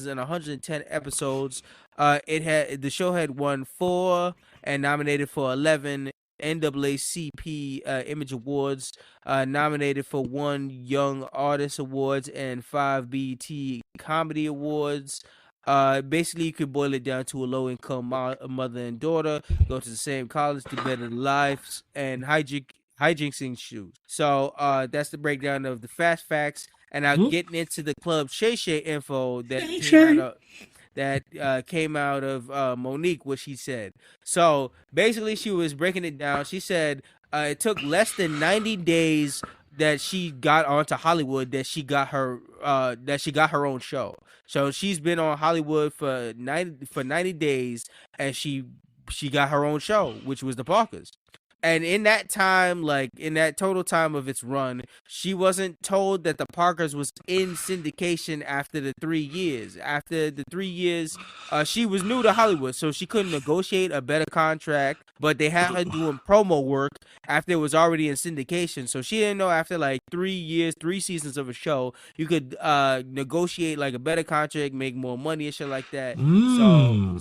and 110 episodes. The show had won 4 and nominated for 11 NAACP Image Awards, nominated for 1 Young Artist Awards and 5 BET Comedy Awards. Basically, you could boil it down to a low-income mother and daughter go to the same college to better lives and hijinksing shoes. So that's the breakdown of the fast facts, and now getting into the Club Shay Shay info that came out of Monique, what she said. So basically, she was breaking it down. She said it took less than 90 days that she got onto Hollywood that she got her own show. So she's been on Hollywood for 90 days, and she got her own show, which was the Parkers. And in that time, like in that total time of its run, she wasn't told that the Parkers was in syndication after the 3 years. After the 3 years, she was new to Hollywood, so she couldn't negotiate a better contract. But they had her doing promo work after it was already in syndication. So she didn't know after like 3 years, 3 seasons of a show, you could negotiate like a better contract, make more money and shit like that.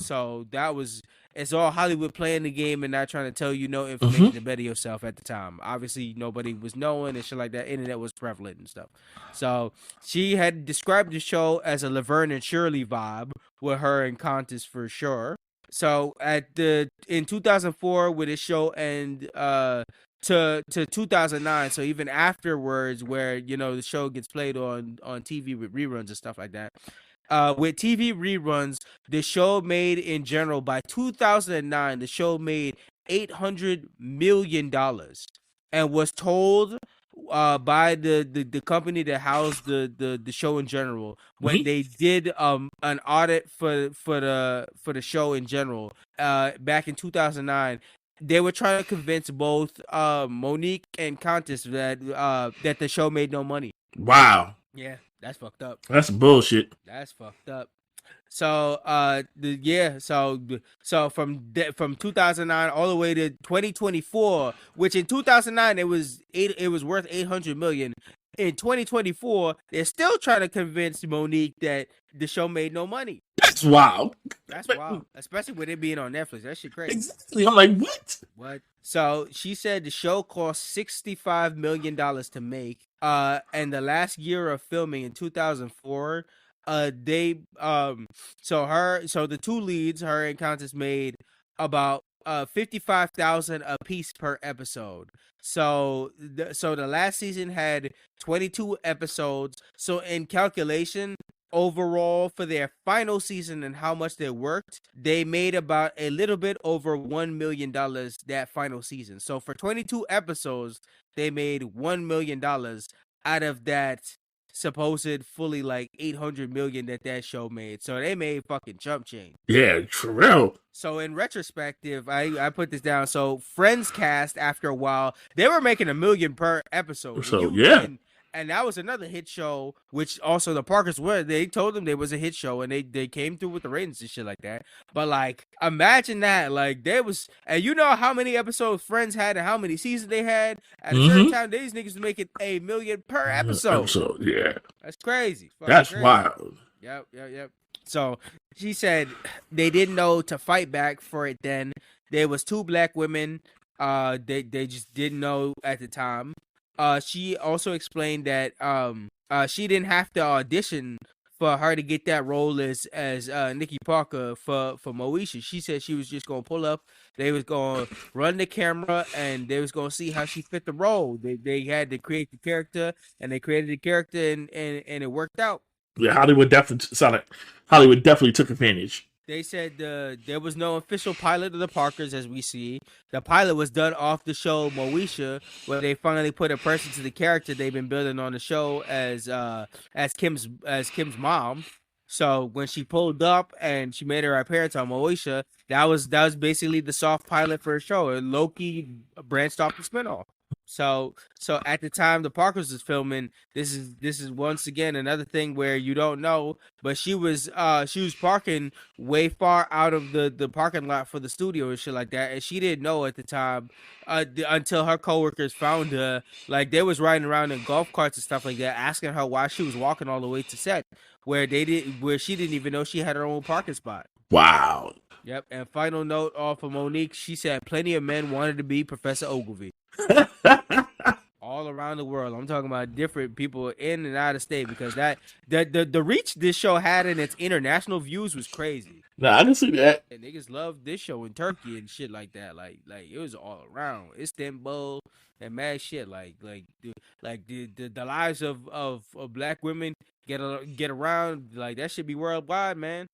So that was. It's all Hollywood playing the game and not trying to tell you no information to better yourself at the time. Obviously, nobody was knowing and shit like that. Internet was prevalent and stuff. So she had described the show as a Laverne and Shirley vibe with her and Contis for sure. So in 2004, with this show and to 2009, so even afterwards, where the show gets played on TV with reruns and stuff like that. With TV reruns, the show made in general by 2009, the show made $800 million, and was told by the company that housed the show in general when they did an audit for the show in general back in 2009. They were trying to convince both Monique and Contis that the show made no money. Wow. Yeah. That's fucked up. That's bullshit. That's fucked up. So so from 2009 all the way to 2024, which in 2009 it was worth $800 million. In 2024, they're still trying to convince Monique that the show made no money. That's wild. That's wild, especially with it being on Netflix. That shit crazy. Exactly. I'm like, what? What? So she said the show cost $65 million to make. And the last year of filming in 2004, so the two leads, her and Countess, made about 55,000 a piece per episode. So the last season had 22 episodes. So in calculation, overall for their final season and how much they worked, they made about a little bit over $1 million that final season. So for 22 episodes, they made $1 million out of that supposed fully like 800 million that show made. So they made fucking chump change. Yeah, for real. So in retrospective, I put this down. So Friends cast, after a while, they were making $1 million per episode. So yeah. And that was another hit show, which also the Parkers were. They told them there was a hit show, and they came through with the ratings and shit like that. But like, imagine that. Like, there was, and you know how many episodes Friends had and how many seasons they had. At a certain time, these niggas was making $1 million per episode. Yeah, that's crazy. That's crazy. Wild. Yep. So she said they didn't know to fight back for it then. There was 2 black women. They just didn't know at the time. She also explained that she didn't have to audition for her to get that role as Nikki Parker for Moesha. She said she was just gonna pull up. They was gonna run the camera and they was gonna see how she fit the role. They had to create the character, and they created the character, and it worked out. Yeah, Hollywood definitely took advantage. They said there was no official pilot of the Parkers, as we see. The pilot was done off the show Moesha, where they finally put a person to the character they've been building on the show as Kim's mom. So when she pulled up and she made her appearance on Moesha, that was basically the soft pilot for a show. And Loki branched off the spinoff. So at the time the Parkers was filming, this is once again another thing where you don't know, but she was parking way far out of the parking lot for the studio and shit like that, and she didn't know at the time until her coworkers found her. Like, they was riding around in golf carts and stuff like that, asking her why she was walking all the way to set, where she didn't even know she had her own parking spot. Wow. Yep. And final note off of Monique, she said plenty of men wanted to be Professor Ogilvy. All around the world. I'm talking about different people in and out of state, because that the reach this show had in its international views was crazy. Nah, I can see that. And niggas loved this show in Turkey and shit like that. Like it was all around Istanbul and mad shit. Like the lives of black women get around, like that should be worldwide, man.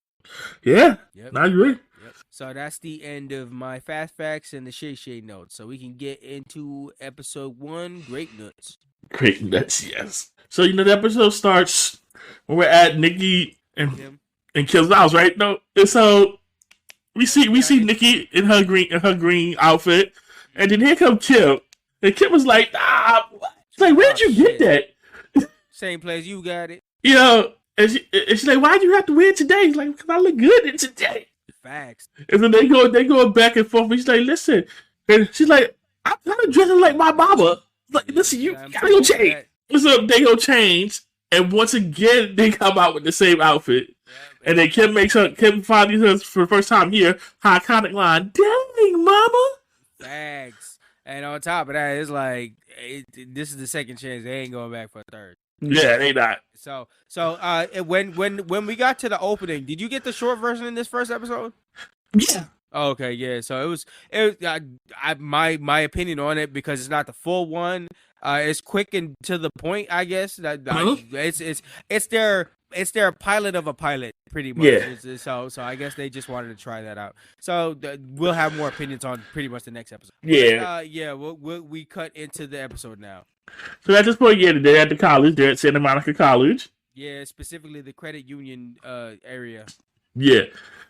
Yeah. Yep. I agree. Yep. So that's the end of my fast facts and the shade notes. So we can get into episode 1, Great Nuts. Great Nuts, yes. So the episode starts when we're at Nikki and Kim's house, right? No, and so we see Nikki in her green outfit, and then here comes Kim, and Kim was like, what? She's like, where'd you get that? Same place you got it. You know. And she's like, why'd you have to wear it today? He's like, because I look good in today. Facts. And then they go back and forth. And she's like, listen. And she's like, I'm kind of dressing like my mama. Like, listen, you gotta go change. So they go change. And once again, they come out with the same outfit. Yeah, and then Kim finally says for the first time here, her iconic line, dang, mama. Facts. And on top of that, it's like, this is the second chance. They ain't going back for a third. Yeah, they not. So when we got to the opening, did you get the short version in this first episode? Yeah. Okay, yeah. So it was my opinion on it, because it's not the full one. It's quick and to the point, I guess. It's their pilot of a pilot, pretty much. Yeah. So I guess they just wanted to try that out. So we'll have more opinions on pretty much the next episode. Yeah. We cut into the episode now. So at this point, they're at the college. They're at Santa Monica College. Yeah, specifically the credit union area. Yeah.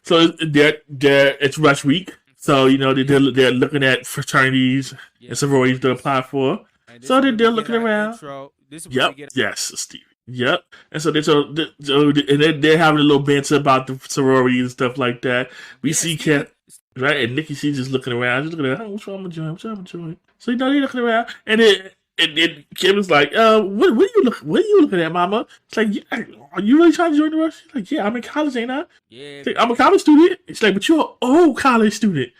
So it's rush week. So, they're looking at fraternities and sororities to apply for. So they're looking around. Yep. Yes, Steve. Yep. And so they're having a little banter about the sorority and stuff like that. We see Kat, right? And Nikki, she's just looking around. Just looking at, which one I'm going to join? So, they're looking around. And And then Kim was like, what are you looking at, Mama? It's like, are you really trying to join the rush? She's like, yeah, I'm in college, ain't I? Yeah. Like, I'm a college student. It's like, but you're an old college student.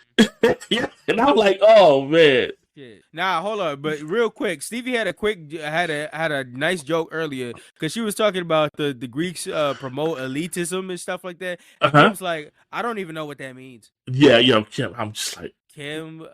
Yeah. And I'm like, oh man. Yeah. Nah, hold on, but real quick, Stevie had a nice joke earlier because she was talking about the Greeks promote elitism and stuff like that. And Kim's like, I don't even know what that means. Yeah, yo, Kim, I'm just like, Kim,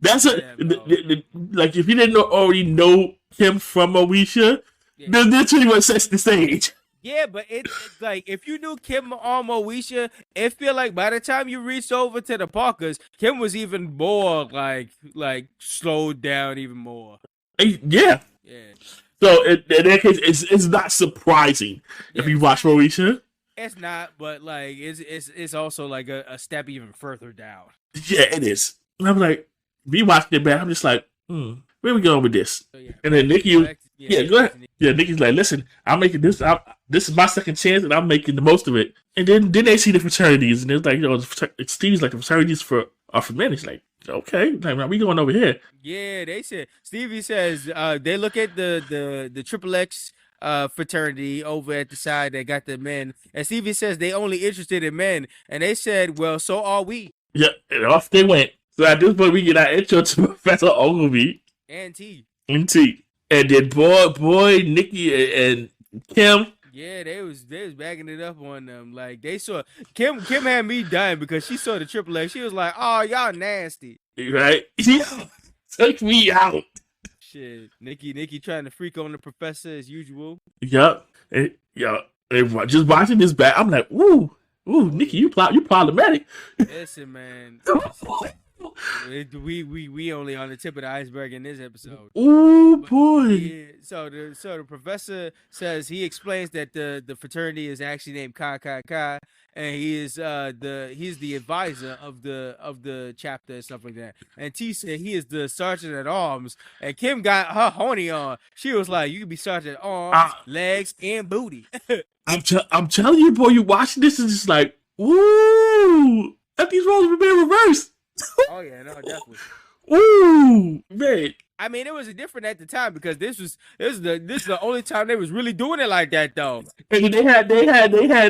that's like if you didn't already know Kim from Moesha, that's pretty much sets the stage. Yeah, but it's like if you knew Kim on Moesha, it feel like by the time you reached over to the Parkers, Kim was even more like slowed down even more. Yeah. So in that case, it's not surprising if you watch Moesha. It's not, but like it's also like a step even further down. Yeah, it is. And I'm like, me watching it back, I'm just like, where are we going with this? So, and then Nikki, go ahead. Yeah, Nikki's like, listen, I'm making this. This is my second chance, and I'm making the most of it. And then they see the fraternities, and it's like, Steve's like, the fraternities are for men. He's like, okay, like, we going over here. Yeah, Stevie says they look at the XXX fraternity over at the side that got the men, and Stevie says they only interested in men, and they said, well, so are we. Yeah, and off they went. So at this point, we get our intro to Professor Ogilvy and T, and then boy, Nikki and Kim. Yeah, they was backing it up on them. Like they saw Kim had me dying because she saw the XXX. She was like, "Oh, y'all nasty." Right? Took me out. Shit, Nikki trying to freak on the professor as usual. Yup. Just watching this back, I'm like, ooh, Nikki, you problematic. Listen, man. We only on the tip of the iceberg in this episode. Oh boy! Yeah, so the professor says he explains that the fraternity is actually named KKK, and he's the advisor of the chapter and stuff like that. And T said he is the sergeant at arms. And Kim got her horny on. She was like, "You can be sergeant at arms, legs, and booty." I'm telling you, boy, you watching this is just like, ooh, that these roles were being reversed. Oh yeah, no, definitely. Ooh, man. I mean, it was different at the time because this is the only time they was really doing it like that though. And they had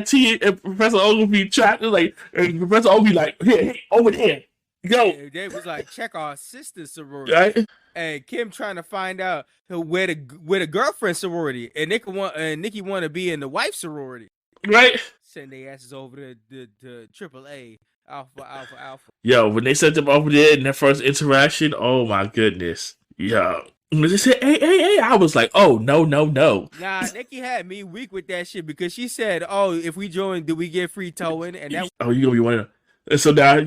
T and Professor Ogilvy trapped. Like, and Professor Ogilvy like, here, over there, go. Yeah, they was like, check our sister sorority, right? And Kim trying to find out where the girlfriend sorority, and Nikki want to be in the wife sorority, right? Send their asses over to the AAA. Alpha. Yo, when they sent them over there in their first interaction, oh my goodness. Yo. When they said, hey, I was like, oh, no. Nah, Nikki had me weak with that shit because she said, oh, if we join, do we get free towing? And that you gonna be one of them. And so now,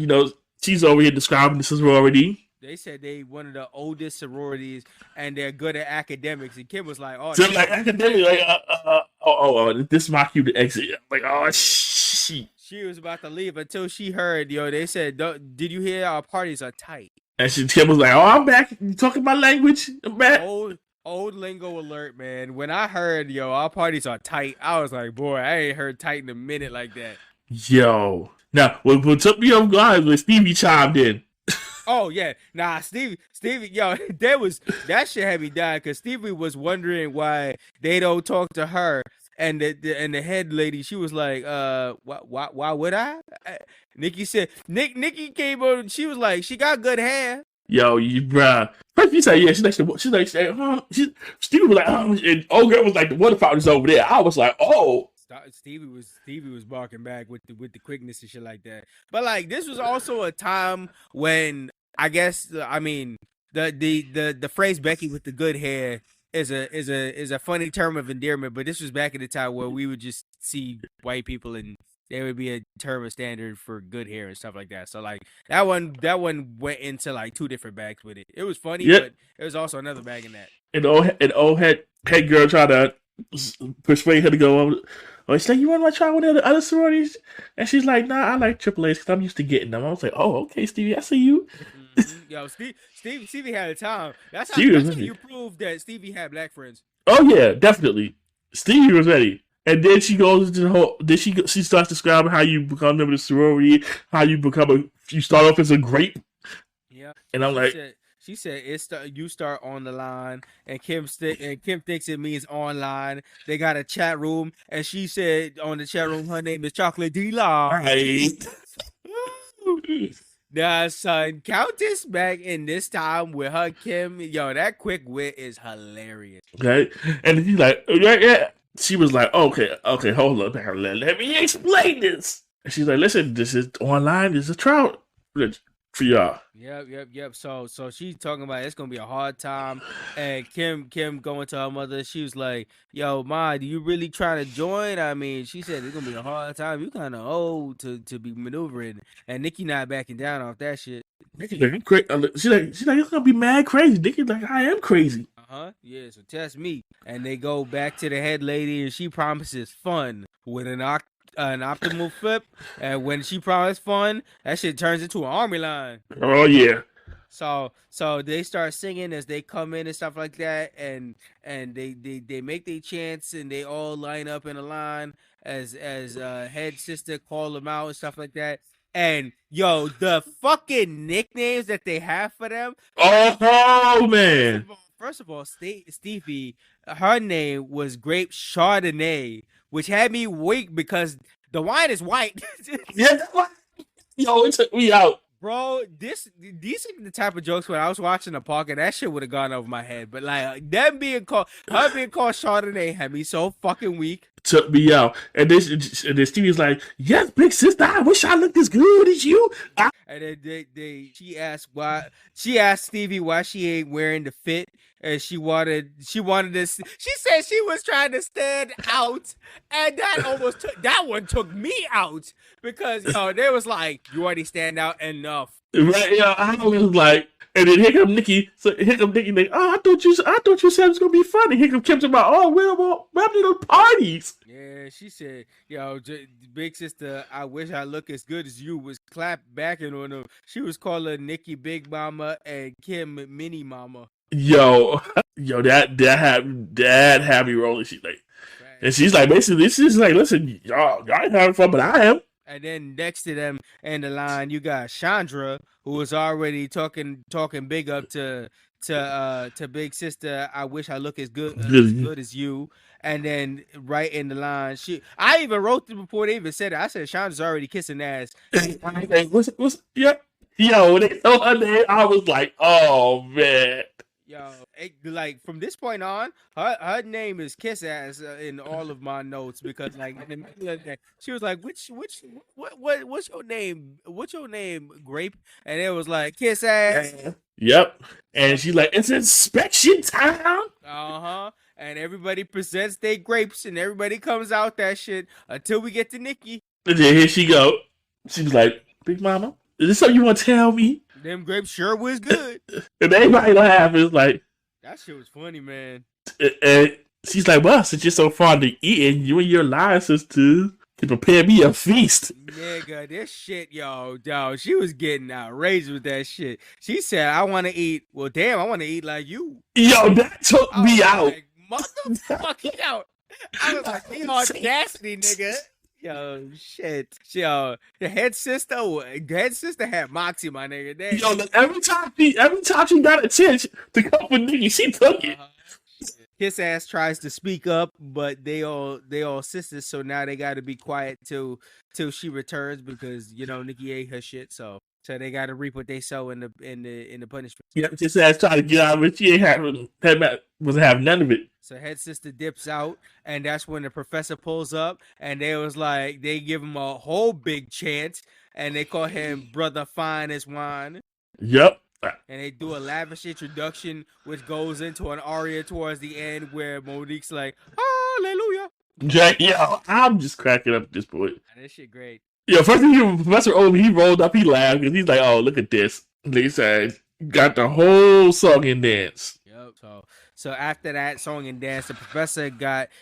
she's over here describing the sorority. They said they one of the oldest sororities and they're good at academics. And Kim was like, oh, so like academic, like, this is my cue to exit. Like, oh, shit. She was about to leave until she heard, they said, did you hear our parties are tight? And Kim was like, oh, I'm back. You talking my language? I'm back. Old lingo alert, man. When I heard, our parties are tight, I was like, boy, I ain't heard tight in a minute like that. Yo. Now, what took me off guard was Stevie chimed in. Oh, yeah. Nah, Stevie, that shit had me dying because Stevie was wondering why they don't talk to her. And the head lady, she was like, why would I? Nikki said, Nikki came over, she was like, she got good hair. Yo, bruh. First you say, yeah, Stevie was like, and old girl was like, the water fountain's over there. I was like, oh. Stevie was barking back with the quickness and shit like that. But like, this was also a time when, I guess, the phrase Becky with the good hair is a funny term of endearment, but this was back in the time where we would just see white people and there would be a term of standard for good hair and stuff like that. So like that one went into like two different bags with it. It was funny, but it was also another bag in that. And old head girl tried to persuade her to go over. Oh, she's like, you want to try one of the other sororities? And she's like, nah, I like AAAs because I'm used to getting them. I was like, oh, okay, Stevie, I see you. Yo, Stevie had a time. That's how you proved that Stevie had black friends. Oh yeah, definitely. Stevie was ready, and then she goes into the whole. Then she starts describing how you become a member of the sorority, how you start off as a grape. Yeah, and I'm like, She said you start on the line, and Kim thinks it means online. They got a chat room, and she said on the chat room her name is Chocolate D-La. Right. Now, son, Countess back in this time with her Kim. Yo, that quick wit is hilarious. Okay, and he's like, yeah. She was like, okay, hold up, let me explain this. And she's like, listen, this is online. This is a trial for y'all. Yep. So she's talking about it's gonna be a hard time, and Kim going to her mother. She was like, "Yo, Ma, do you really trying to join?" I mean, she said it's gonna be a hard time. You kind of old to be maneuvering, and Nikki not backing down off that shit. Nikki's like, I'm crazy. She's like, it's gonna be mad crazy. Nikki's like, I am crazy. Yeah. So test me, and they go back to the head lady, and she promises fun with an optimal flip, and when she promised fun, that shit turns into an army line. Oh yeah. So they start singing as they come in and stuff like that, and they make their chants, and they all line up in a line as head sister call them out and stuff like that. And yo, the fucking nicknames that they have for them. Oh man. First of all, Stevie, her name was Grape Chardonnay, which had me weak because the wine is white. Yeah, yo, it took me out. Bro, these are the type of jokes when I was watching the park, and that shit would have gone over my head. But like her being called Chardonnay had me so fucking weak. Took me out, and then Stevie's like, "Yes, big sister, I wish I looked as good as you." And then she asked Stevie why she ain't wearing the fit, and she wanted this. She said she was trying to stand out, and that one took me out because they was like, you already stand out enough. Right? Yeah, I was like, and then here come Nikki. So here come Nikki. Like, oh, I thought you said it was gonna be funny. Here come Kim about, oh, we're having those parties. Yeah, she said, big sister, I wish I look as good as you, was clap backing on them. She was calling Nikki Big Mama and Kim Mini Mama. Yo, that had me rolling. She's like, right. And she's like, basically, this is like, listen, y'all ain't having fun, but I am. And then next to them in the line, you got Chandra, who was already talking big up to big sister. I wish I look as good as you. And then right in the line, I even wrote it before they even said it. I said Chandra's already kissing ass. Yeah. Yo, they told her name. I was like, oh man. Yo, like from this point on, her name is Kiss Ass in all of my notes because like in the middle of that, she was like, what's your name? What's your name? Grape? And it was like Kiss Ass. Yep. And she's like, it's inspection time. And everybody presents their grapes, and everybody comes out that shit until we get to Nikki. And then here she go. She was like, Big Mama, is this something you want to tell me? Them grapes sure was good. And everybody laughed. It's like, that shit was funny, man. And she's like, well, since you're so fond of eating, you and your line sister can prepare me a feast. Nigga, this shit, yo, she was getting outraged with that shit. She said, I want to eat. Well, damn, I want to eat like you. Yo, that took me out. Like, motherfucking out. I was like, the audacity, nigga. Yo, shit. Yo, the head sister had moxie, my nigga. Yo, every time she got a chance to come with Nikki, she took it. Kiss Ass tries to speak up, but they all sisters, so now they got to be quiet till she returns because Nikki ate her shit, so they got to reap what they sow in the punishment. Yeah, Kiss Ass tried to get out of it. She wasn't having none of it. So head sister dips out, and that's when the professor pulls up, and they give him a whole big chant, and they call him Brother Fine as Wine. Yep. And they do a lavish introduction, which goes into an aria towards the end where Monique's like, hallelujah. Yo, I'm just cracking up at this point. This shit great. Yo, first thing Professor Owen, he rolled up, he laughed, because he's like, oh, look at this. They said, got the whole song and dance. Yep. So after that song and dance, the professor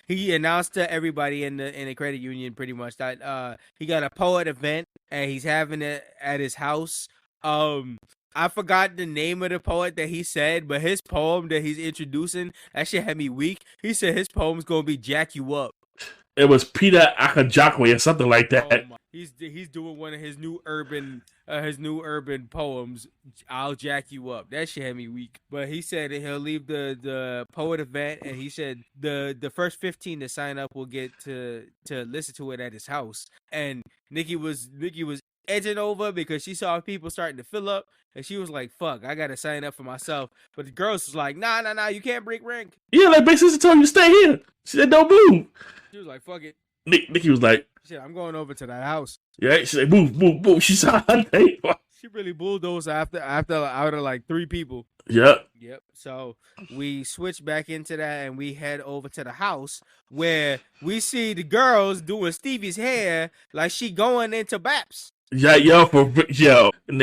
he announced to everybody in the credit union pretty much that he got a poet event, and he's having it at his house. I forgot the name of the poet that he said, but his poem that he's introducing, that shit had me weak. He said his poem's gonna be Jack You Up. It was Peter Akajakwe or something like that. He's doing one of his new urban poems. I'll jack you up. That shit had me weak. But he said that he'll leave the poet event, and he said the first 15 to sign up will get to listen to it at his house. And Nikki was edging over because she saw people starting to fill up, and she was like, "Fuck, I gotta sign up for myself." But the girls was like, "Nah, you can't break rank." Yeah, like big sister told you to stay here. She said, "Don't move." She was like, "Fuck it." Nikki was like, She said, "I'm going over to that house." "Yeah." She said, "Move." She saw her name. She really bulldozed after out of like 3 people. Yep. So we switch back into that, and we head over to the house where we see the girls doing Stevie's hair like she going into Baps. Yeah, and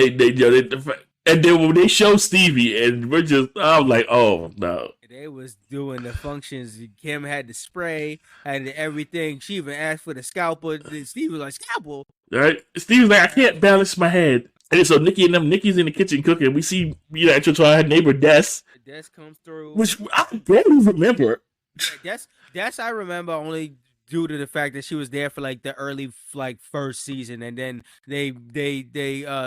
and then when they show Stevie, and I'm like, oh no. They was doing the functions. Kim had the spray, had everything. She even asked for the scalpel. Stevie was like, "Scalpel?" Right? Stevie's like, "I can't balance my head." And so Nikki's in the kitchen cooking. We see, her neighbor Des. Des comes through, which I barely remember. Des I remember only due to the fact that she was there for like the early first season, and then they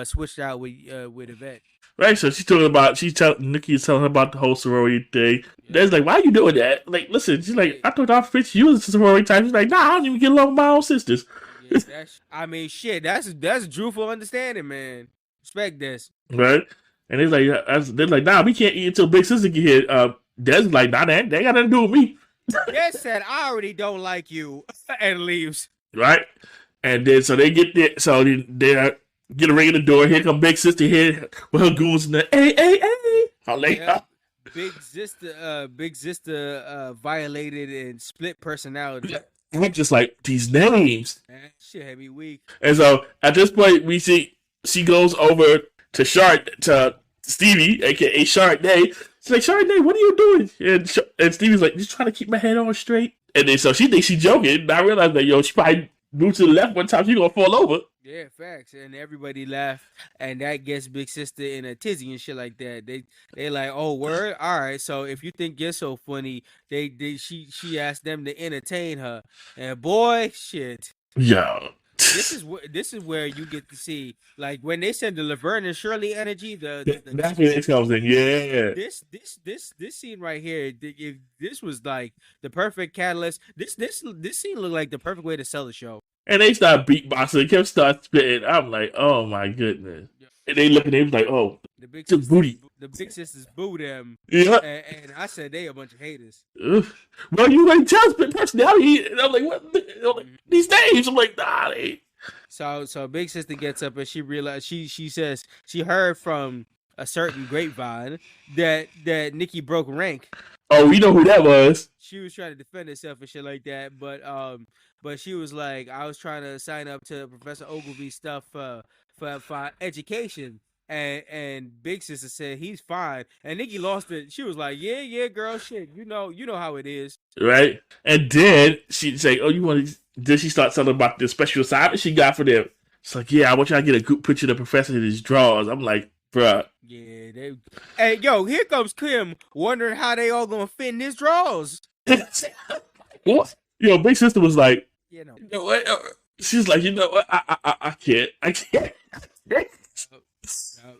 switched out with Yvette. Right, so Nikki is telling her about the whole sorority thing. Yeah. Dad's like, "Why are you doing that?" Like, listen, she's like, "I thought I'd fit you as a sorority type." She's like, "Nah, I don't even get along with my own sisters." Yeah, that's Drew for understanding, man. Respect this. Right, and they're like, "Nah, we can't eat until Big Sister get here." Dad's like, "Nah, they ain't got nothing to do with me." Dad said, "I already don't like you," and leaves. Right, and then so they get there, so they get a ring at the door. Here come Big Sister here with her goons in the hey. Big Sister violated and split personality. I'm just like, these names. Man, shit had me weak. And so at this point, we see she goes over to Stevie, aka Chardonnay. She's like, "Chardonnay, what are you doing?" And Stevie's like, "Just trying to keep my head on straight." And then so she thinks she's joking. And I realize that she probably moved to the left one time. She's gonna fall over. Yeah, facts. And everybody laughed, and that gets Big Sister in a tizzy and shit like that. They like, "Oh, word, all right." So if you think you're so funny, she asked them to entertain her, and boy, shit. Yo. This is where you get to see, like, when they send the Laverne and Shirley energy. That's where it comes in. Yeah. This scene right here. If this was like the perfect catalyst. This scene looked like the perfect way to sell the show. And they start beatboxing. Kim starts spitting. I'm like, oh my goodness. Yeah. And they look at him like, oh, the big sisters boo them. Yeah. And I said they a bunch of haters. Well, you like tell spit personality. And I'm like, what? These names. I'm like, nah, they. So Big Sister gets up and she realized she says she heard from a certain grapevine that Nikki broke rank. Oh, we know who that was. She was trying to defend herself and shit like that, but she was like, "I was trying to sign up to Professor Ogilvy's stuff for education," and Big Sister said he's fine, and Nikki lost it. She was like, "Yeah, girl, shit, you know how it is." Right, and then she'd say, "Oh, you want to?" Then she starts telling about the special assignment she got for them. It's like, "Yeah, I want y'all to get a good picture of the professor in his drawers." I'm like, bruh. Yeah, hey, yo, here comes Kim wondering how they all gonna fit in his drawers. What? Yo, Big Sister was like, you know what? She's like, you know what? I can't.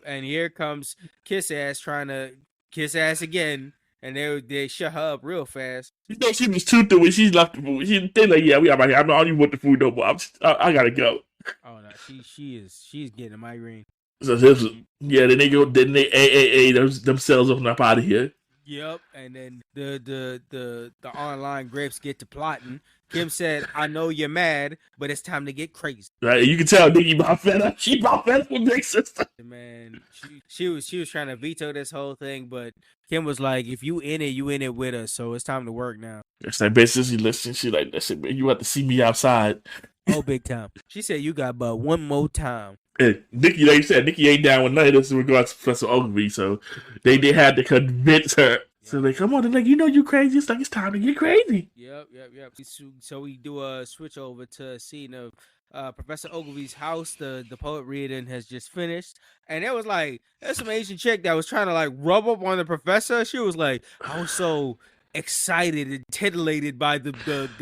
And here comes Kiss Ass trying to kiss ass again, and they shut her up real fast. You know, she was too through when she left the food. They're like, "Yeah, we out here. I don't even want the food no more. I gotta go." Oh no, she's getting a migraine. So then they go. Then they AAA themselves up out of here. Yep, and then the online grapes get to plotting. Kim said, "I know you're mad, but it's time to get crazy." Right, you can tell Nikki about fed up. She about fed up with Big Sister. Man, she was trying to veto this whole thing, but Kim was like, "If you in it with us, so it's time to work now." That's like basically listen. She like that shit, man. You have to see me outside. Oh, big time. She said, "You got but one more time." And Nikki, like you said, Nikki ain't down with none of this in regards to Professor Ogilvy, so they had to convince her. So they come on, they're like, you crazy. It's like, it's time to get crazy. Yep. So we do a switch over to a scene of Professor Ogilvy's house. The poet reading has just finished. And it was like, there's some Asian chick that was trying to like rub up on the professor. She was like, I was so excited and titillated by the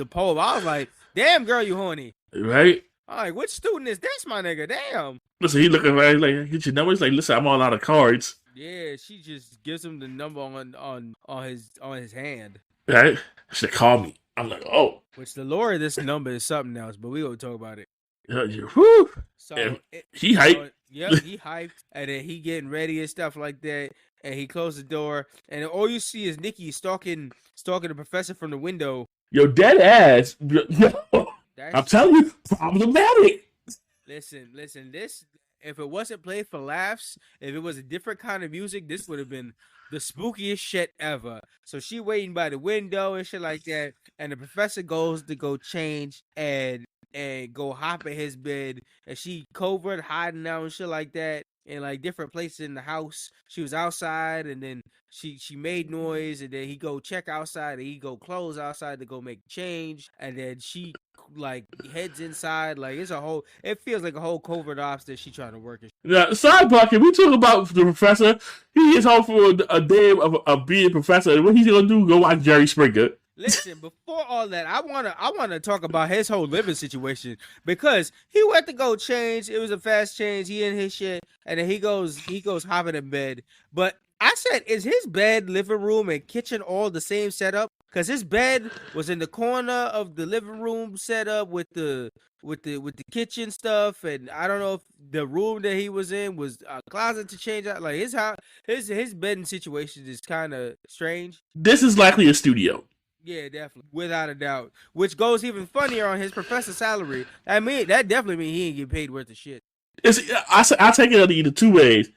poem. I was like, damn, girl, you horny. Right? I'm like, which student is this, my nigga? Damn. Listen, he looking right like, get your number. He's like, listen, I'm all out of cards. Yeah, she just gives him the number on his hand. Right? She said, call me. I'm like, oh. Which the lore of this number is something else, but we gonna talk about it. Whew. So he hyped. Yep, he hyped, and then he getting ready and stuff like that. And he closed the door, and all you see is Nikki stalking the professor from the window. Yo, dead ass. Yo, I'm telling you, problematic. Listen. This, if it wasn't played for laughs, if it was a different kind of music, this would have been the spookiest shit ever. So she waiting by the window and shit like that, and the professor goes to go change and go hop in his bed, and she covert hiding out and shit like that in like different places in the house. She was outside, and then she made noise, and then he go check outside, and he go close outside to go make change, and then she like heads inside. Like it feels like a whole covert ops that she trying to work. Now, sidebar, can we talk about the professor? He gets home for a day of being a professor, and what he's gonna do? Go watch Jerry Springer. Listen, before all that, I wanna talk about his whole living situation, because he went to go change. It was a fast change. He in his shit, and then he goes hopping in bed. But I said, is his bed, living room, and kitchen all the same setup? Because his bed was in the corner of the living room setup with the kitchen stuff, and I don't know if the room that he was in was a closet to change out. Like his bedding situation is kind of strange. This is likely a studio. Yeah, definitely, without a doubt. Which goes even funnier on his professor salary. I mean, that definitely means he ain't get paid worth of shit. I take it either two ways.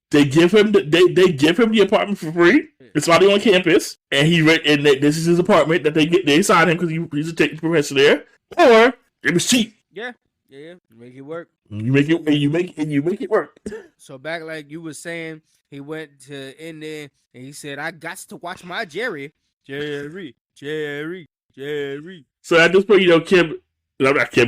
They give him the apartment for free. It's while they're on campus, and this is his apartment that they signed him because he's a technical professor there. Or it was cheap. Yeah, make it work. You make it work. So back like you was saying, he went in there and he said, "I got to watch my Jerry." So at this point,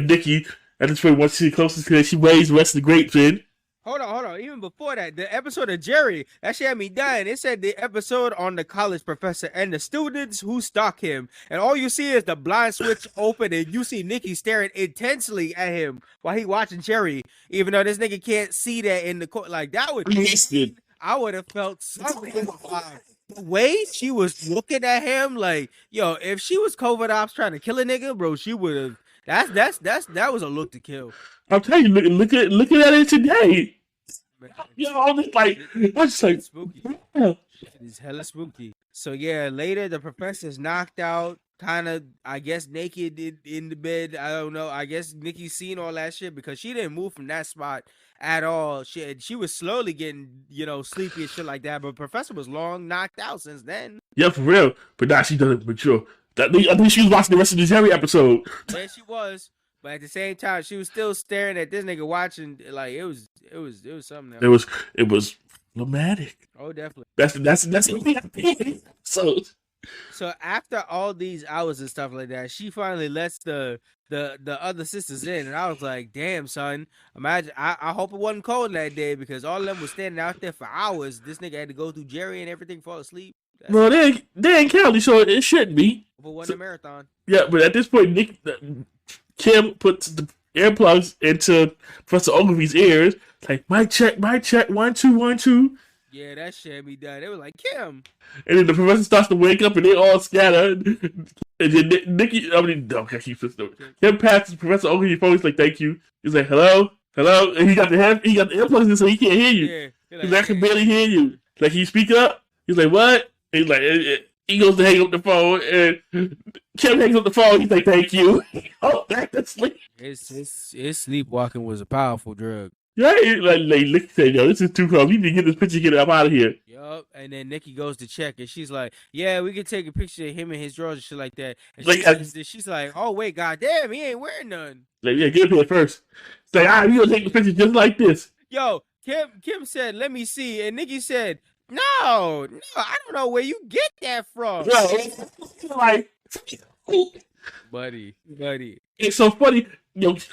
Nikki. At this point, once she's closest because she weighs the rest of the grapes in. Hold on. Even before that, the episode of Jerry, that shit had me dying. It said the episode on the college professor and the students who stalk him. And all you see is the blind switch open, and you see Nikki staring intensely at him while he watching Jerry. Even though this nigga can't see that in the court. Like, that would I would have felt something. The way she was looking at him, like, yo, if she was covert ops trying to kill a nigga, bro, she would have. That was a look to kill. I'm telling you, looking at it today. Yo, I was just like, spooky. It's hella spooky. So yeah, later the professor's knocked out, kind of, I guess, naked in the bed. I don't know. I guess Nikki's seen all that shit because she didn't move from that spot at all. She was slowly getting, sleepy and shit like that. But Professor was long knocked out since then. Yeah, for real. But now she doesn't mature. I think she was watching the rest of the Jerry episode. Yeah, she was. But at the same time, she was still staring at this nigga watching. Like, it was something else. It was dramatic. Oh, definitely. That's So after all these hours and stuff like that, she finally lets the other sisters in, and I was like, damn, son. Imagine. I hope it wasn't cold that day, because all of them was standing out there for hours. This nigga had to go through Jerry and everything, fall asleep. Well, they ain't Cali, so it shouldn't be. But wasn't a marathon. Yeah, but at this point, Kim puts the earplugs into Professor Ogilvy's ears. Like, mic check, 1 2 1 2. Yeah, that shit had me done. They were like, Kim. And then the professor starts to wake up, and they all scatter. And then Nikki, I keep this note. Kim passes Professor Ogilvy's phone. He's like, "Thank you." He's like, "Hello," and he got the earplugs in, so he can't hear you. Yeah, he's like, "I can barely hear you." Like, he speak up. He's like, "What?" He's like, he goes to hang up the phone, and Kim hangs up the phone. He's like, "Thank you." Oh, back to sleep. His sleepwalking was a powerful drug. Yeah, like Nikki said, "Yo, this is too close. We need to get this picture, get up out of here." Yup. And then Nikki goes to check, and she's like, "Yeah, we can take a picture of him and his drawers and shit like that." And she's like, "Oh wait, goddamn, he ain't wearing none." Like, yeah, get up here first. It's like, "All right, we gonna take the picture just like this." Yo, Kim said, "Let me see," and Nikki said, No, I don't know where you get that from. Yo, like, buddy. It's so funny, because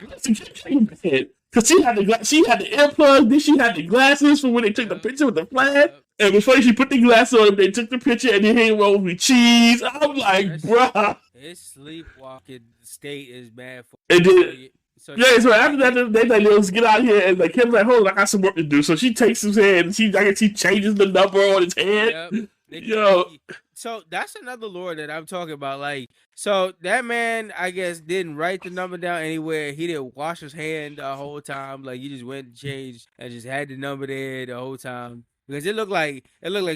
she had the earplugs, then she had the glasses from when they took the picture with the flag. And before she put the glasses on, they took the picture and then hang roll with cheese. I'm like, bruh. His sleepwalking state is bad for. And then So Yeah, so after that, they like, let's get out of here. And like Kim's like, hold on, I got some work to do. So she takes his hand and I guess she changes the number on his hand. Yep. Yo. So that's another lore that I'm talking about. Like, so that man, I guess, didn't write the number down anywhere. He didn't wash his hand the whole time. Like, he just went and changed and just had the number there the whole time. Because it looked like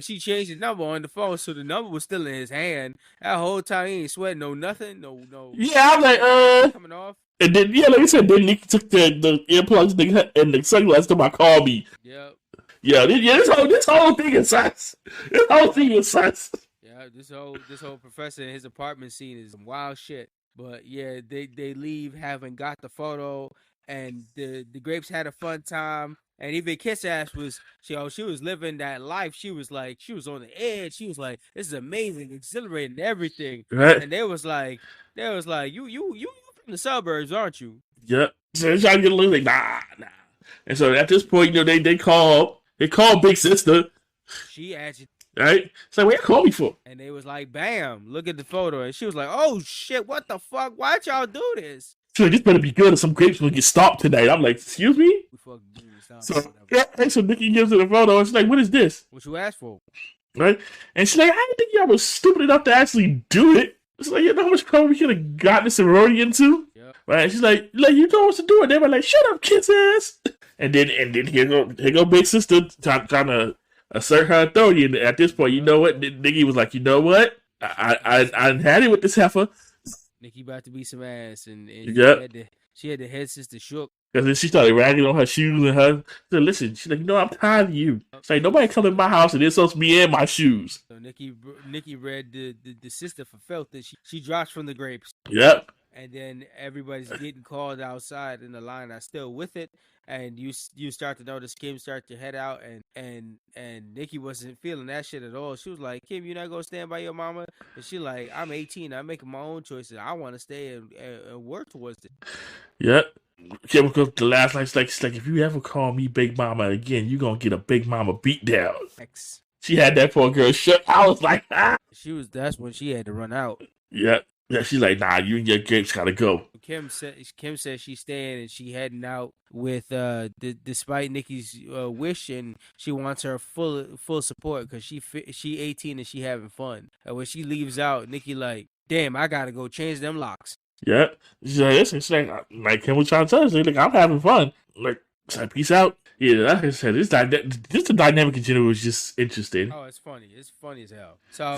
she changed the number on the phone, so the number was still in his hand. That whole time he ain't sweating no nothing, no. Yeah, I'm like, coming off. And then, yeah, like I said, then Nikki took the earplugs and the sunglasses to my call me. Yep. Yeah, this whole thing is sus. This whole thing is sus. Yeah, this whole professor in his apartment scene is some wild shit. But yeah, they leave having got the photo, and the Grapes had a fun time. And even Kiss Ass was she was living that life. She was on the edge. She was like, this is amazing, exhilarating, everything. Right. And they was like, you from the suburbs, aren't you? Yep. So they're trying to get a little like, nah. And so at this point, they call Big Sister. She actually. Right? So what you call me for? And they was like, bam, look at the photo. And she was like, oh shit, what the fuck? Why'd y'all do this? So this better be good or some grapes will get stopped tonight. I'm like, excuse me? So Nikki gives her the photo and she's like, what is this? What you asked for? Right? And she's like, I didn't think y'all was stupid enough to actually do it. It's like, you know how much trouble we could have gotten this sorority into? Yep. Right? And she's like, you know what to do. And they were like, shut up, kiss ass. And then here go Big Sister trying to assert her authority. And at this point, you know what? Nikki was like, you know what? I had it with this heifer. Nikki about to be some ass. And yep. she had the head sister shook. Because then she started ragging on her shoes and her. So listen, she's like, you know, I'm tired of you. She's like, nobody come in my house and it's supposed to be in my shoes. So Nikki read the sister for filth that she drops from the grapes. Yep. And then everybody's getting called outside in the line. I still with it. And you start to notice Kim start to head out, and Nikki wasn't feeling that shit at all. She was like, Kim, you're not gonna stand by your mama? And she like, I'm 18, I'm making my own choices. I want to stay and work towards it. Yep. Kim goes to the last night. She's like, if you ever call me Big Mama again, you're gonna get a Big Mama beat down. She had that poor girl shut. I was like, ah. That's when she had to run out. Yep. Yeah, she's like, nah, you and your grapes gotta go. Kim said she's staying and she heading out with despite Nikki's wish, and she wants her full support because she 18 and she having fun. And when she leaves out, Nikki like, damn, I gotta go change them locks. Yep. She's like Kim was trying to tell us, like, I'm having fun. Like, peace out. Yeah, like I said, this the dynamic in general was just interesting. Oh, it's funny. It's funny as hell. So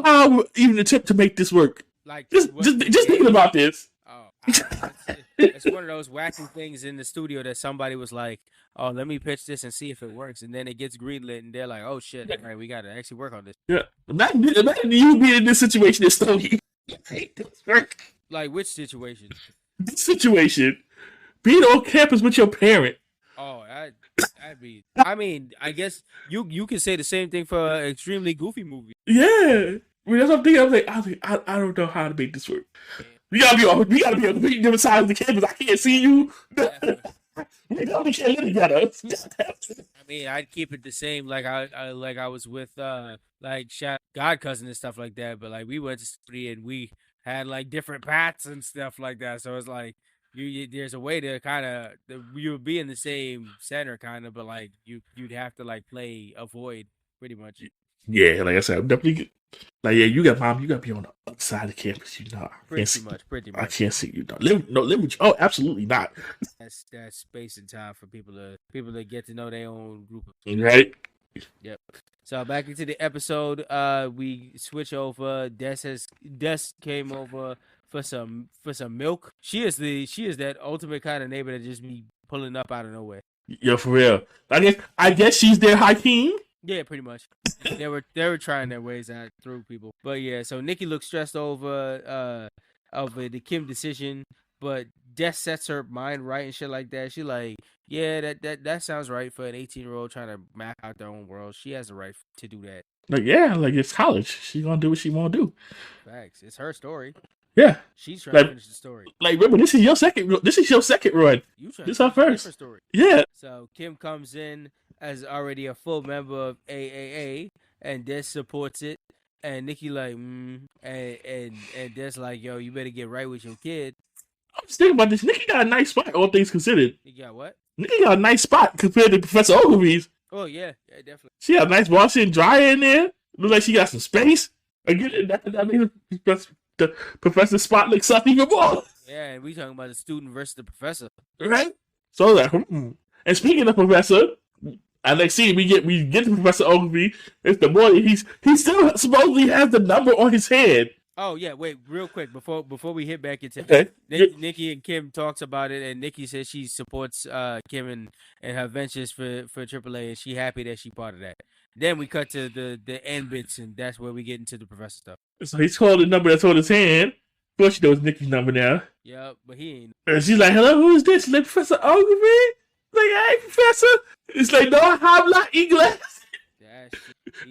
I would even attempt to make this work. Like just thinking about this. Oh, it's one of those wacky things in the studio that somebody was like, "Oh, let me pitch this and see if it works," and then it gets greenlit, and they're like, "Oh shit, all right, we got to actually work on this." Yeah, imagine you being in this situation, this story. Like which situation? This situation, being on campus with your parent. Oh, I'd be. I mean, I guess you can say the same thing for an extremely goofy movie. Yeah, I mean, that's what I'm thinking. I was like, I don't know how to make this work. We gotta be on completely different sides of the campus. I can't see you. We can't live together. I mean, I'd keep it the same. Like I was with like God cousin and stuff like that. But like we went to study and we had like different paths and stuff like that. So it's like. There's a way to kind of you would be in the same center kind of, but like you'd have to like play avoid pretty much. Yeah, like I said, I'm definitely like you got to be on the other side of the campus. You know, pretty much. I can't see you. Live with you. Oh, absolutely not. That's space and time for people to get to know their own group. Right. Yep. So back into the episode, we switch over. Des came over for some milk. She is that ultimate kind of neighbor that just be pulling up out of nowhere. Yeah, for real. I guess she's their high king. Yeah, pretty much. they were trying their ways out through people. But yeah, so Nikki looks stressed over the Kim decision, but Des sets her mind right and shit like that. She like, yeah, that sounds right for an 18-year-old trying to map out their own world. She has the right to do that. Like, yeah, like it's college. She's gonna do what she wanna do. Facts. It's her story. Yeah, she's trying to finish the story. Like, remember, this is your second run. This is her first story. Yeah. So Kim comes in as already a full member of AAA, and Des supports it. And Nikki like, and Des like, yo, you better get right with your kid. I'm just thinking about this. Nikki got a nice spot, all things considered. You got what? Nikki got a nice spot compared to Professor Ogilvy's. Oh, yeah, definitely. She got a nice washer and dryer in there. Looks like she got some space. Again, that makes the professor's spot look something even more. Yeah, and we talking about the student versus the professor. Right? So like, And speaking of professor, and next scene we get to Professor Ogilvy. It's the boy. He still supposedly has the number on his head. Oh yeah, wait, real quick before we hit back into Nikki and Kim talks about it, and Nikki says she supports Kim and her ventures for AAA, and she happy that she part of that. Then we cut to the end bits, and that's where we get into the professor stuff. So he's called the number that's on his hand. Of course, she knows Nikki's number now. Yeah, but he ain't. And she's like, "Hello, who is this?" She's like, "Professor Ogilvy." Like, "Hey, Professor." It's like, "No, habla inglés."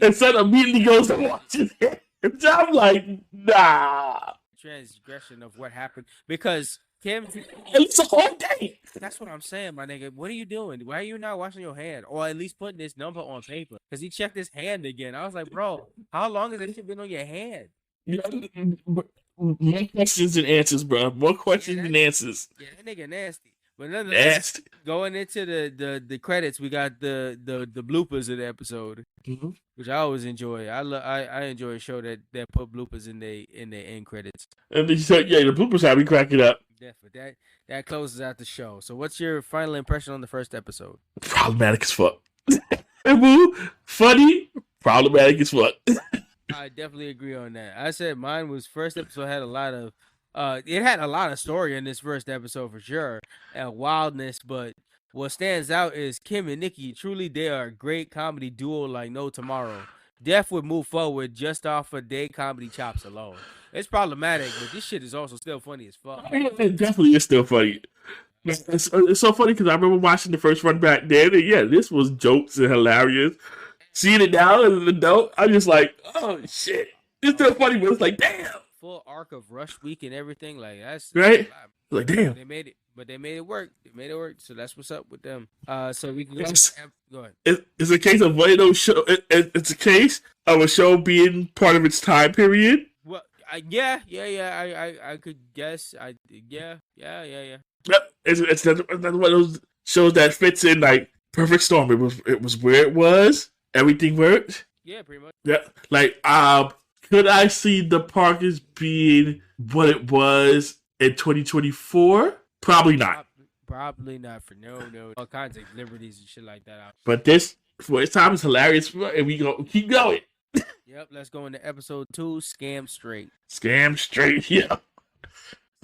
And son immediately goes to watch his head. And I'm like, nah. Transgression of what happened because Kim. It's a whole day. That's what I'm saying, my nigga. What are you doing? Why are you not washing your hand, or at least putting this number on paper? Because he checked his hand again. I was like, bro, how long has this shit been on your hand? More questions than answers, bro. More questions than answers. Yeah, that nigga nasty. But nonetheless, going into the credits, we got the bloopers of the episode, which I always enjoy. I enjoy a show that put bloopers in their end credits. And then the bloopers have me cracking up. Definitely, that closes out the show. So, what's your final impression on the first episode? Problematic as fuck. Funny, problematic as fuck. I definitely agree on that. I said mine was first episode had a lot of. It had a lot of story in this first episode for sure, and wildness. But what stands out is Kim and Nikki. Truly, they are a great comedy duo like no tomorrow. Def would move forward just off of their comedy chops alone. It's problematic, but this shit is also still funny as fuck. It definitely is still funny. It's so funny because I remember watching the first run back then, and yeah, this was jokes and hilarious. Seeing it now as an adult, I'm just like, oh shit, it's still funny, but it's like, damn. Full arc of Rush Week and everything, like that's right. Like damn, they made it work. So that's what's up with them. So we can go ahead. It's a case of one of those show. It's a case of a show being part of its time period. Well, yeah. I could guess. Yeah. Yep. It's one of those shows that fits in like perfect storm. It was where it was. Everything worked. Yeah, pretty much. Yeah, like could I see the Parkers being what it was in 2024? Probably not. Probably not for no. All kinds of liberties and shit like that out. But this, for its time, is hilarious, and we gonna keep going. Yep, let's go into episode 2, Scam Straight. Scam Straight, yeah.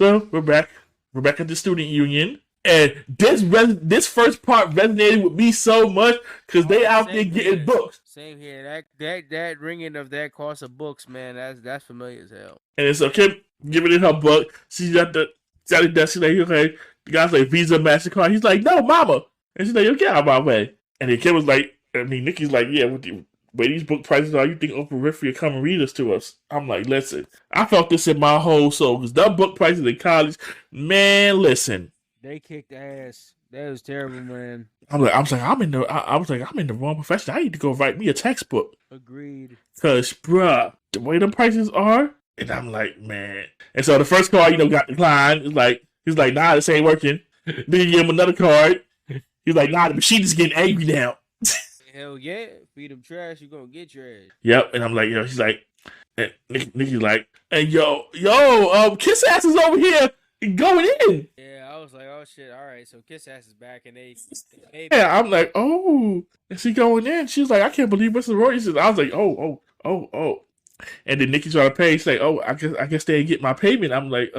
So we're back. We're back at the student union. And this first part resonated with me so much because they out there getting books. Same here. That ringing of that cost of books, man. That's familiar as hell. And so Kim giving it her book. She's at the desk. She's like, okay. The guy's like, Visa, MasterCard. He's like, no, mama. And she's like, yo, get out of my way. And then Kim was like, Nikki's like, yeah, with the way these book prices are, you think Oprah Winfrey will come and read us to us? I'm like, listen, I felt this in my whole soul because the book prices in college, man, listen. They kicked ass. That was terrible, man. I'm in the wrong profession. I need to go write me a textbook. Agreed. Cause bruh, the way the prices are, and I'm like, man. And so the first card, got declined. He's like, nah, this ain't working. Then you give him another card. He's like, nah, the machine is getting angry now. Hell yeah, feed them trash, you gonna get your ass. Yep, and I'm like, she's like, and Nikki's like, hey, yo, Kiss Ass is over here going in. Yeah, I was like, oh shit, all right, so Kiss Ass is back, and they yeah, I'm like, oh, is he going in? She's like, I can't believe Mr. Roy is. I was like, oh, and then Nikki tried to pay. She's like, oh, I guess they didn't get my payment. I'm like,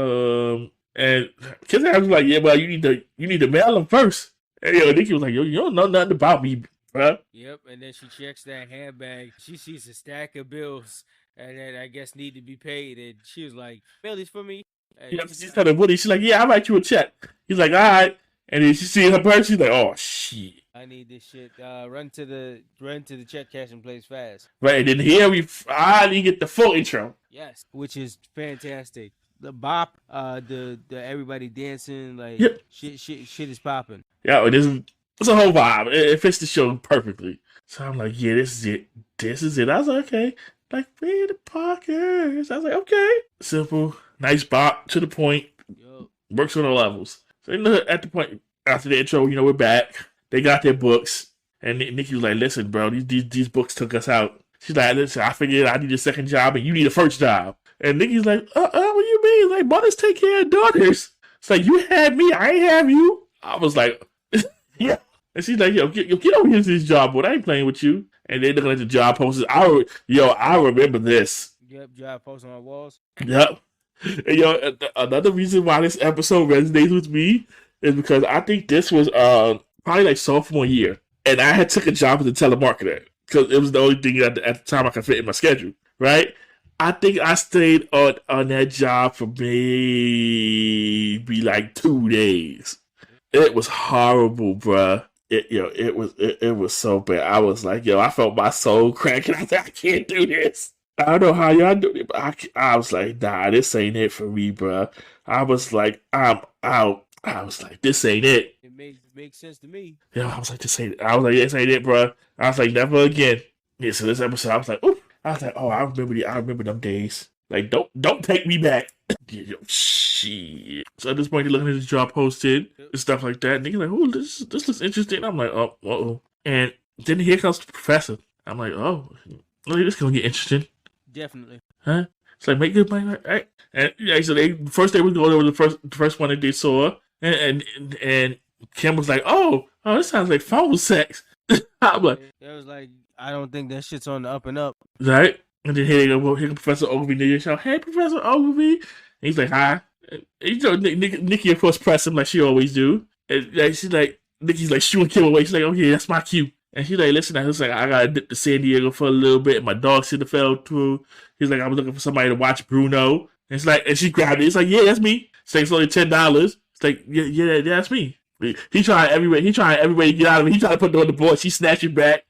and Kiss Ass was like, yeah, well, you need to mail them first. And Nikki was like, yo, you don't know nothing about me, bruh. Yep, and then she checks that handbag. She sees a stack of bills that I guess need to be paid, and she was like, mail these for me. Yeah, she's telling Woody, she's like, yeah, I'll write you a check. He's like, all right. And then she sees her purse, she's like, oh shit. I need this shit. Run to the check cashing place fast. Right, and then here we finally get the full intro. Yes, which is fantastic. The bop, the everybody dancing, like yep. shit is popping. Yeah, it's a whole vibe. It fits the show perfectly. So I'm like, yeah, this is it. I was like, okay. Like, we're the Parkers. I was like, okay. Simple, nice bop, to the point. Yo. Works on all levels. So at the point after the intro, we're back. They got their books, and Nikki was like, "Listen, bro, these books took us out." She's like, "Listen, I figured I need a second job, and you need a first job." And Nikki's like, what do you mean? Like, mothers take care of daughters. It's like, you had me, I ain't have you. I was like, yeah. And she's like, get over here to this job, boy. I ain't playing with you. And they looking at the job posters. I remember this. Yep, job posters on walls. Yep. And another reason why this episode resonates with me is because I think this was probably like sophomore year, and I had took a job as a telemarketer because it was the only thing at the time I could fit in my schedule. Right? I think I stayed on that job for maybe like 2 days. It was horrible, bruh. It was so bad. I was like, I felt my soul cracking. I said, I can't do this. I don't know how y'all do it, but I was like, nah, this ain't it for me, bruh. I was like, I'm out. I was like, this ain't it. It makes sense to me. I was like, this ain't it, bruh. I was like, never again. Yeah, so this episode, I was like, ooh. I was like, oh, I remember them days. Like, don't take me back. Shit. So at this point, you're looking at the job posted and stuff like that. And you're like, oh, this looks interesting. I'm like, oh, uh-oh. And then here comes the professor. I'm like, oh, this is gonna get interesting. Definitely. Huh? It's like, make good money, right? And so they was going over the first one that they saw, and Kim was like, oh, this sounds like phone sex. I'm like, it was like, I don't think that shit's on the up and up. Right? And then here comes Professor Ogilvy near your show. Hey, Professor Ogilvy. And he's like, hi. And Nikki, of course, press him like she always do. And she's like, Nikki's like shooing Kim away. She's like, okay, that's my cue. And she's like, listen, I gotta dip to San Diego for a little bit. My dog should have fell through. He's like, I was looking for somebody to watch Bruno. And it's like, and she grabbed it. It's like, yeah, that's me. It's like, it's only $10. It's like, yeah, that's me. He trying every way to get out of it. He trying to put it on the board. She snatched it back.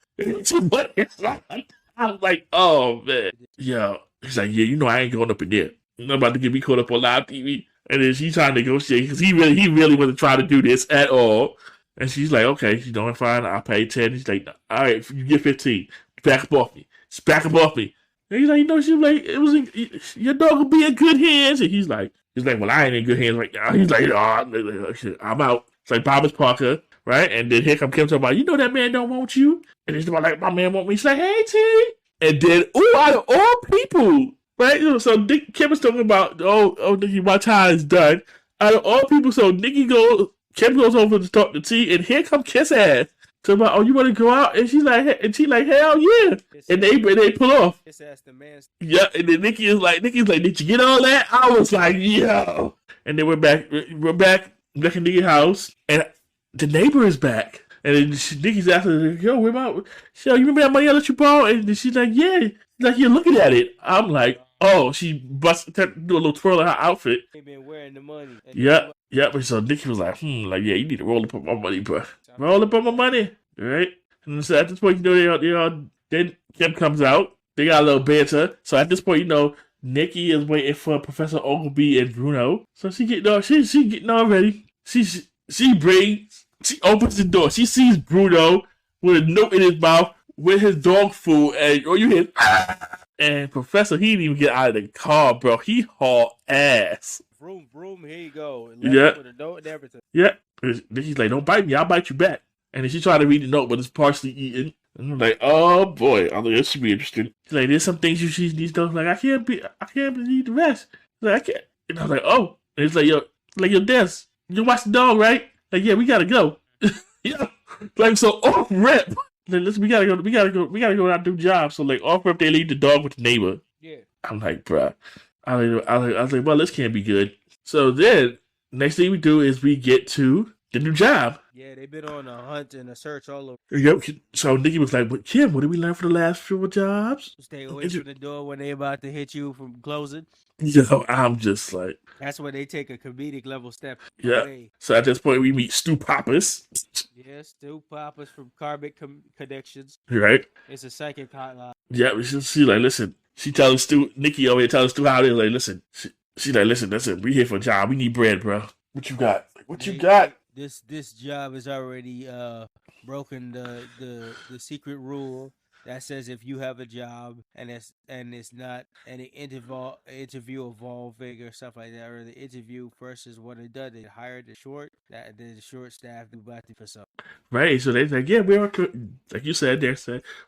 I was like, oh man, he's like, yeah, I ain't going up in there. You're not about to get me caught up on live TV. And then she's trying to negotiate because he really wasn't trying to do this at all. And she's like, okay, fine, I'll pay 10. He's like, all right, you get 15. Back up off me. Just back up off me. And he's like, she's like, your dog will be in good hands. And he's like, well, I ain't in good hands right now. He's like, oh, I'm out. It's like Bob Parker. Right? And then here come Kim talking about, that man don't want you. And it's about like, my man want me. She's like, hey, T. And then, out of all people, right? So Kim is talking about, Nikki, my time is done. Out of all people, so Kim goes over to talk to T, and here come Kiss ass. So about, you want to go out? And she's like, hell yeah. And they pull off. Kiss ass the man. Yeah, and then Nikki's like, did you get all that? I was like, yo. And then we're back in Nikki's house, and the neighbor is back. And then Nikki's asking her, you remember that money I let you borrow? And she's like, yeah. She's like, you're looking at it. I'm like, oh, she do a little twirl in her outfit. They been wearing the money. Yeah. But so Nikki was like, yeah, you need to roll up on my money, bro. Roll up on my money. Right? And so at this point, then Kim comes out. They got a little banter. So at this point, Nikki is waiting for Professor Ogilvy and Bruno. So she getting all ready. She opens the door. She sees Bruno with a note in his mouth with his dog food, and you hear, and Professor, he didn't even get out of the car, bro. He hauled ass. Vroom, vroom, here you go. Yeah. With a note and everything. Yeah. Then she's like, don't bite me, I'll bite you back. And then she tried to read the note, but it's partially eaten. And I'm like, oh boy, I'm like, this should be interesting. She's like, there's some things you these notes. Like, I can't believe the rest. Like, I can't. And I was like, oh. And it's like, yo, Des, you watch the dog, right? Like, yeah, we gotta go. Yeah, like, so off rip. Like, we gotta go out and do jobs. So like off rip, they leave the dog with the neighbor. Yeah. I'm like, bruh. I was like, well, this can't be good. So then next thing we do is we get to the new job. Yeah, they've been on a hunt and a search all over. Yep. So Nikki was like, but Kim, what did we learn for the last few jobs? Stay away from the door when they about to hit you from closing. I'm just like, that's where they take a comedic level step. Yeah. Away. So at this point, we meet Stu Pappas. Yeah, Stu Pappas from Karmic Connections. Right. It's a psychic hotline. Yeah, she's like, listen. She telling Nikki over here telling Stu how it is. Like, listen. She's like, listen. We here for a job. We need bread, bro. What you got? You got? This job has already broken the secret rule that says if you have a job and it's not any interview evolving or stuff like that, or the interview first is what it does, they hired the short staff do about for something. Right. So they're like, yeah, like you said,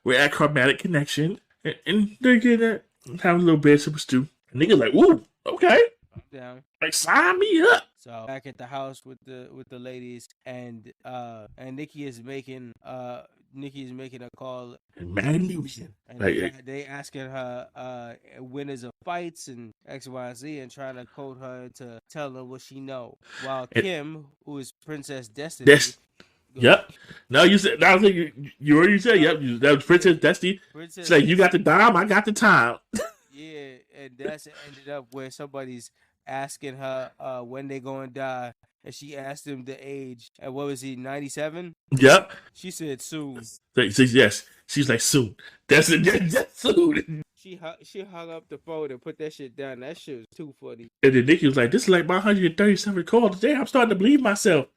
we're at Chromatic Connection, and they're getting having a little bit of super stew. And niggas like, ooh, okay, down. Like sign me up. So back at the house with the ladies, and Nikki is making a call. Magnificent. And Like, they asking her winners of fights and X, Y, and Z, and trying to code her to tell her what she know. While Kim, who is Princess Destiny. Yep. No, you said that was like you already said. Yep, that was Princess Destiny. It's like you got the dime, I got the time. Yeah, and that's ended up where somebody's asking her when they gonna die, and she asked him the age. And what was he, 97? Yep. She said soon. Yes. She's like soon. That's it. Just soon. She hung up the phone and put that shit down. That shit was too funny. And then Nikki was like, "This is like my 137 calls today. I'm starting to believe myself."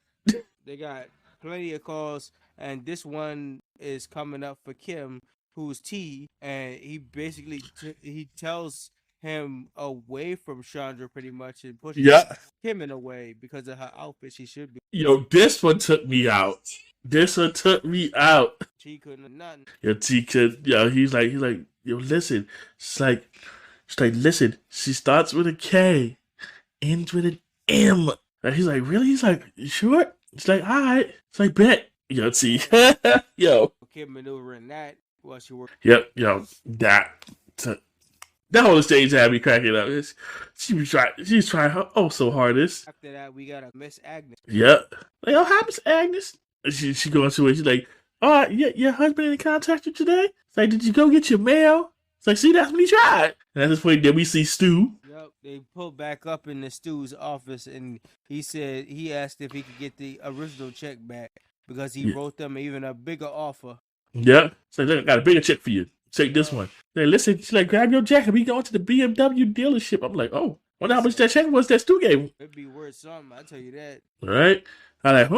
They got plenty of calls, and this one is coming up for Kim, who's T, and he basically he tells him away from Chandra pretty much and pushes him in a way because of her outfit. She should be. Yo, this one took me out. T couldn't have nothing. Yo, T could. Yo, he's like, yo, listen. She's like, listen. She starts with a K, ends with an M. And he's like, really? He's like, you sure? It's like, all right. It's like, bet. Yo, T. Yo. Kim maneuvering that while she worked. Yep. Yo, that whole stage had me cracking up. She's trying her so hardest. After that, we got a Miss Agnes. Yep. Like, oh, hi, Miss Agnes. She goes to it. She's like, oh, your husband didn't contact you today? It's like, did you go get your mail? It's like, see, that's what he tried. And at this point, then we see Stu. Yep. They pulled back up in the Stu's office, and he asked if he could get the original check back because he wrote them even a bigger offer. Yep. So look, I got a bigger check for you. Take this one. Like, listen, she's like, grab your jacket. We going to the BMW dealership. I'm like, oh, wonder how much that check was that Stu gave him. It'd be worth something, I'll tell you that. All right. I'm like,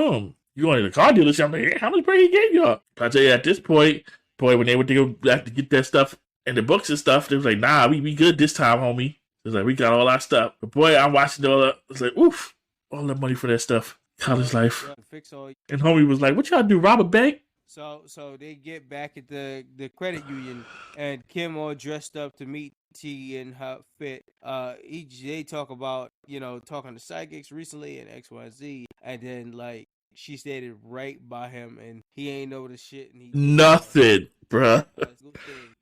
you going to the car dealership? I'm like, hey, how much money he gave y'all? I tell you, at this point, boy, when they went to go have to get that stuff and the books and stuff, they was like, nah, we good this time, homie. It's like, we got all our stuff. But boy, I'm watching all that. It's like, oof, all that money for that stuff. College life. And homie was like, what y'all do, rob a bank? So they get back at the credit union, and Kim all dressed up to meet T in her fit. They talk about, talking to psychics recently and XYZ, and then like she stayed right by him, and he ain't know the shit. And nothing, bruh.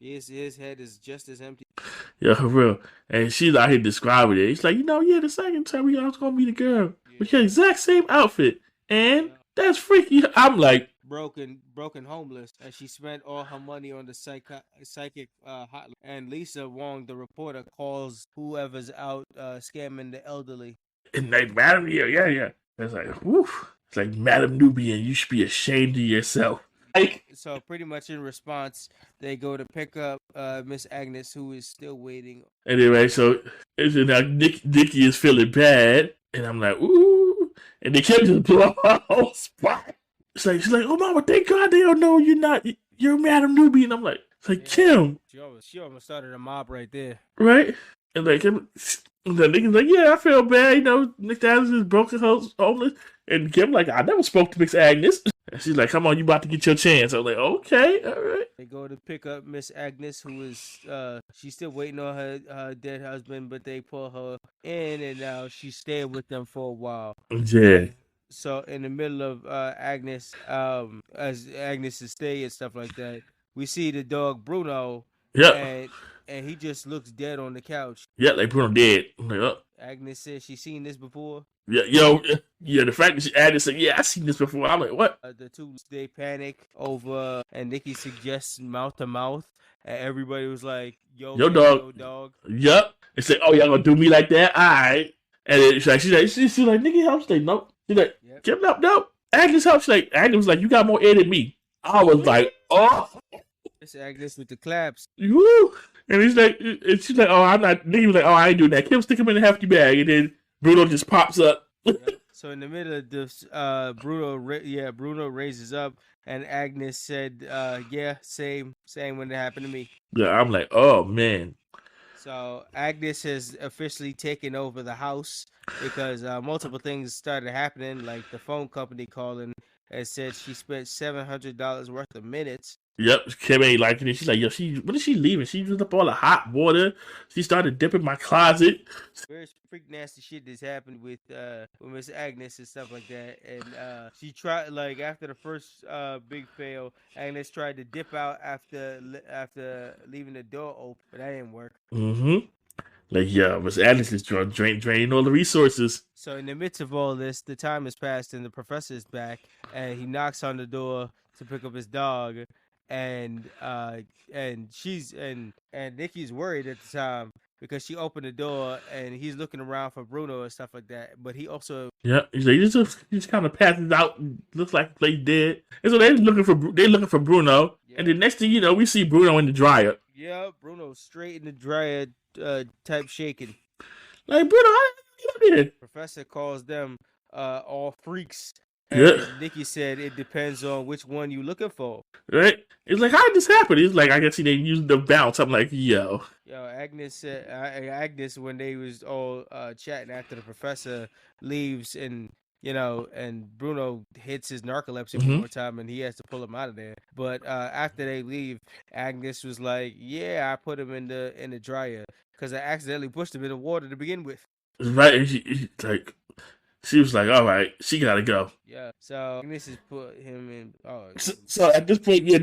His head is just as empty. Yeah, for real. And she's out here describing it. He's like, the second time we was gonna meet a girl with your exact same outfit, and that's freaky. I'm like. Broken homeless, and she spent all her money on the psychic hotline. And Lisa Wong, the reporter, calls whoever's out scamming the elderly. And like, Madam, yeah. It's like, woof. It's like, Madam Nubian, you should be ashamed of yourself. So pretty much in response, they go to pick up Miss Agnes, who is still waiting. Anyway, so now Nikki is feeling bad, and I'm like, ooh. And they kept just blow her whole spot. She's like, oh, mama, thank God they don't know you're Madam Newbie. And I'm like, Kim. She almost started a mob right there. Right? And like, the nigga's like, yeah, I feel bad. Miss Agnes is broken, homeless. And Kim like, I never spoke to Miss Agnes. And she's like, come on, you about to get your chance. I was like, okay, all right. They go to pick up Miss Agnes, who is, she's still waiting on her dead husband, but they pull her in, and now she's staying with them for a while. Yeah. So in the middle of Agnes, as Agnes' stay and stuff like that, we see the dog Bruno. Yeah. And he just looks dead on the couch. Yeah, like Bruno dead. I'm like, oh. Agnes said she's seen this before. Yeah, the fact that she added said, yeah, I've seen this before. I'm like, what? The two, they panic over, and Nikki suggests mouth to mouth, and everybody was like, yo dog. Yep. They said, oh, y'all gonna do me like that? All right. And then she's like, Nikki helps. They nope. She's like, Kim, nope. Agnes helps. She's like, Agnes was like, you got more air than me. I was like, oh. It's Agnes with the claps. Woo. And he's like, and she's like, oh, I'm not. Nikki was like, oh, I ain't doing that. Kim, stick him in a hefty bag, and then Bruno just pops up. So in the middle of this, Bruno raises up, and Agnes said, "Yeah, same when it happened to me." Yeah, I'm like, oh man. So Agnes has officially taken over the house because multiple things started happening, like the phone company calling and said she spent $700 worth of minutes. Yep, Kim ain't liking it. She's like, yo, when is she leaving? She used up all the hot water. She started dipping my closet. Very freak nasty shit that's happened with Miss Agnes and stuff like that. And she tried, like, after the first big fail, Agnes tried to dip out after leaving the door open, but that didn't work. Mm-hmm. Like, yeah, Miss Agnes is draining all the resources. So in the midst of all this, the time has passed and the professor is back, and he knocks on the door to pick up his dog, and Nikki's worried at the time because she opened the door and he's looking around for Bruno and stuff like that. But he also Yeah, he's like, he just kind of passes out. Looks like they dead. And so they're looking for Bruno. Yeah. And the next thing you know, we see Bruno in the dryer. Yeah, Bruno straight in the dryer, type shaking. Like, Bruno, how you get here? Professor calls them all freaks. Yeah. And Nikki said it depends on which one you looking for. Right? It's like, how did this happen? It's like, I guess they used the bounce. I'm like, yo. Agnes said, Agnes, when they was all chatting after the professor leaves, and and Bruno hits his narcolepsy one more time, and he has to pull him out of there. But after they leave, Agnes was like, "Yeah, I put him in the dryer because I accidentally pushed him in the water to begin with." Right? And she was like, all right, she gotta go. Yeah. So Agnes has put him in. Oh. So at this point, yeah,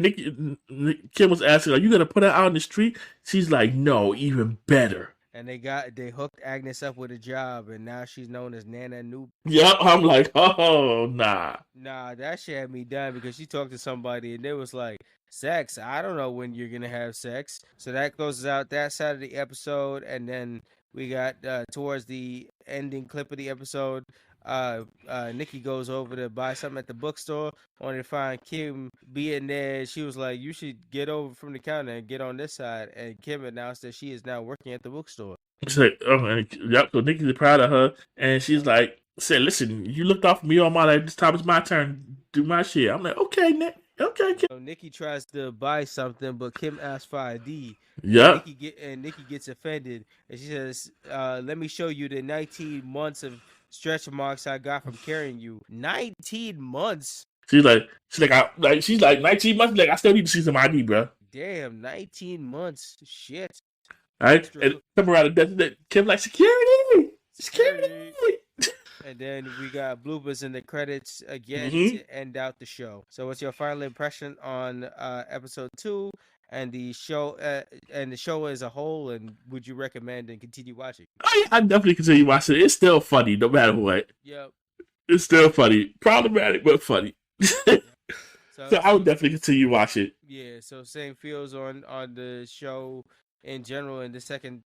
Kim was asking, are you gonna put her out in the street? She's like, no, even better. And they hooked Agnes up with a job, and now she's known as Nana Noob. Yep, I'm like, oh, nah. Nah, that shit had me done because she talked to somebody and they was like, sex, I don't know when you're gonna have sex. So that closes out that side of the episode, and then we got towards the ending clip of the episode, Nikki goes over to buy something at the bookstore, only to find Kim being there. She was like, you should get over from the counter and get on this side, and Kim announced that she is now working at the bookstore. She's like, oh, yep, so Nikki's proud of her, and she's like, said, listen, you looked off me all my life, this time it's my turn, do my shit. I'm like, okay, Nick. Okay, Kim. So Nikki tries to buy something, but Kim asks for ID. Yeah. Nikki gets offended, and she says, "Let me show you the 19 months of stretch marks I got from carrying you." 19 months. She's like 19 months. Like, I still need to see some ID, bro. Damn, 19 months. Shit. All right, and come around and Kim like security. And then we got bloopers in the credits again to end out the show. So, what's your final impression on episode 2 and the show as a whole? And would you recommend and continue watching? Oh, yeah, I definitely continue watching it. It's still funny, no matter what. Yep. It's still funny, problematic but funny. So I would definitely continue watching. Yeah. So same feels on the show in general in the second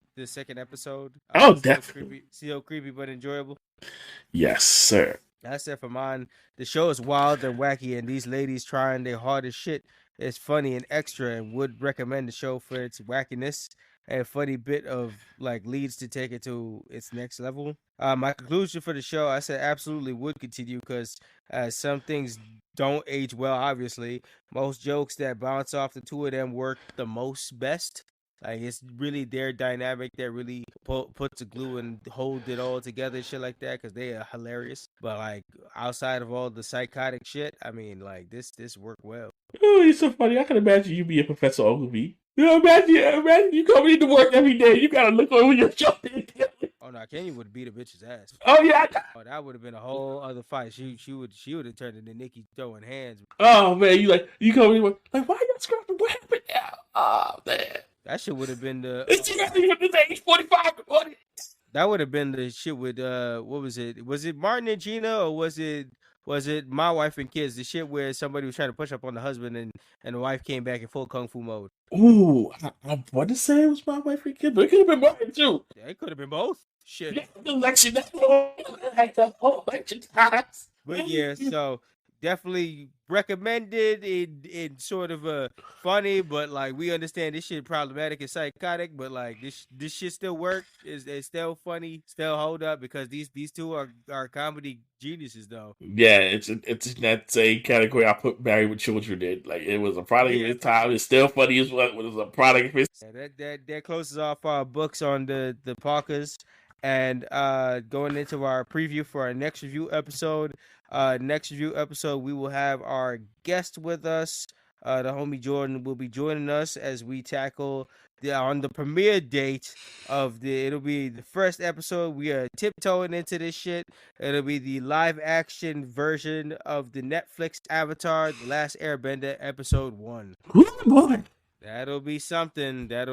episode. Oh, definitely. Still creepy but enjoyable. Yes, sir. That's it for mine. The show is wild and wacky, and these ladies trying their hardest shit. It's funny and extra, and would recommend the show for its wackiness and funny bit of like leads to take it to its next level. My conclusion for the show, I said absolutely would continue because some things don't age well. Obviously, most jokes that bounce off the two of them work the best. Like, it's really their dynamic that really puts the glue and hold it all together, shit like that, because they are hilarious. But, like, outside of all the psychotic shit, I mean, like, this worked well. Oh, it's so funny. I can imagine you be a Professor Ogilvy. You know, imagine you coming into work every day. You gotta look over your shoulder. Oh no, Kenya would have beat a bitch's ass. Oh yeah. Oh, that would have been a whole other fight. She would have turned into Nikki throwing hands. Oh man, you come in like, why y'all scrapping? What happened now? Oh man. That shit would have been the. It's age 45. That would have been the shit with what was it? Was it Martin and Gina, or was it My Wife and Kids? The shit where somebody was trying to push up on the husband and the wife came back in full kung fu mode. Ooh, I want to say it was My Wife and Kids, but it could have been Martin too. Yeah, it could have been both. Shit. Election, like the whole election times. But yeah, so definitely recommended in sort of a funny, but like we understand this shit problematic and psychotic, but like this shit still work. It's still funny, still hold up because these two are comedy geniuses though. Yeah, it's in that same category I put Married with Children in. Like it was a product of Yeah, its time. It's still funny as well. It was a product of its. yeah, that closes off our books on the Parkers, and going into our preview for our next review episode. Next review episode, we will have our guest with us. The homie Jordan will be joining us as we tackle on the premiere date of it'll be the first episode. We are tiptoeing into this shit. It'll be the live action version of the Netflix Avatar: The Last Airbender, episode 1. Ooh, boy. That'll be something. This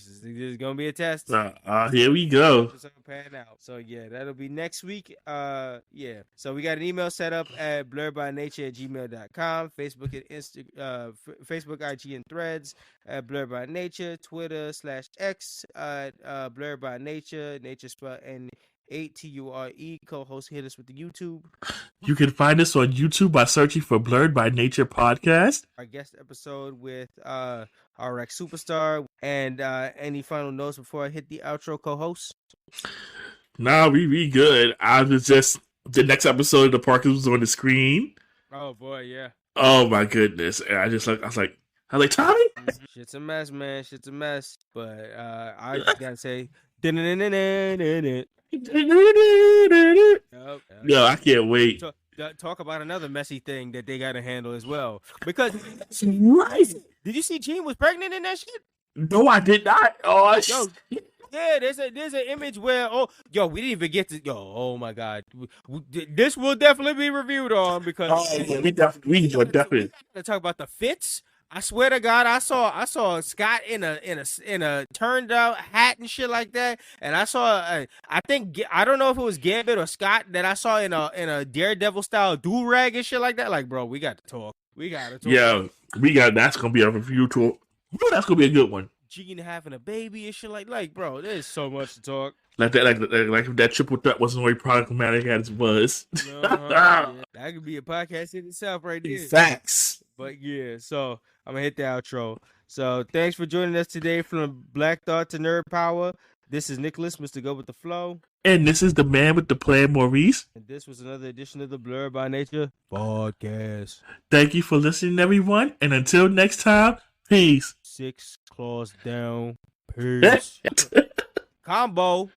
is gonna be a test. Here we go. Pan out. So yeah, that'll be next week. Yeah. So we got an email set up at blerdbynature@gmail.com, Facebook and Facebook, IG, and Threads at Blerd By Nature, Twitter /X at Blerd By Nature, nature spelled N8TURE. Co-host, hit us with the YouTube. You can find us on YouTube by searching for Blerd By Nature Podcast. Our guest episode with RX Superstar. And any final notes before I hit the outro, co-host? Nah, we good. I was just the next episode of the Parkers was on the screen. Oh boy, yeah. Oh my goodness! And I was like, Tommy. Shit's a mess, man. Shit's a mess. But I gotta say, yep. Yo, I can't wait. Talk about another messy thing that they gotta handle as well. Because right. Did you see Jean was pregnant in that shit? No, I did not. Oh, yo, yeah, there's an image where we didn't even get to oh my god, this will definitely be reviewed on because we definitely to talk about the fits. I swear to God, I saw Scott in a turned out hat and shit like that, and I saw I don't know if it was Gambit or Scott that I saw in a Daredevil style do rag and shit like that. Like, bro, we got to talk. Yeah, that's gonna be a review tour. That's gonna be a good one. Jean having a baby and shit like bro, there's so much to talk. Like if that triple threat wasn't only problematic as it was. Yeah. That could be a podcast in itself right there. Facts. But yeah, so I'm gonna hit the outro. So thanks for joining us today from Black Thought to Nerd Power. This is Nicholas, Mr. Go With The Flow. And this is the man with the plan, Maurice. And this was another edition of the Blerd By Nature Podcast. Thank you for listening, everyone. And until next time, peace. 6 claws down. Peace. Combo.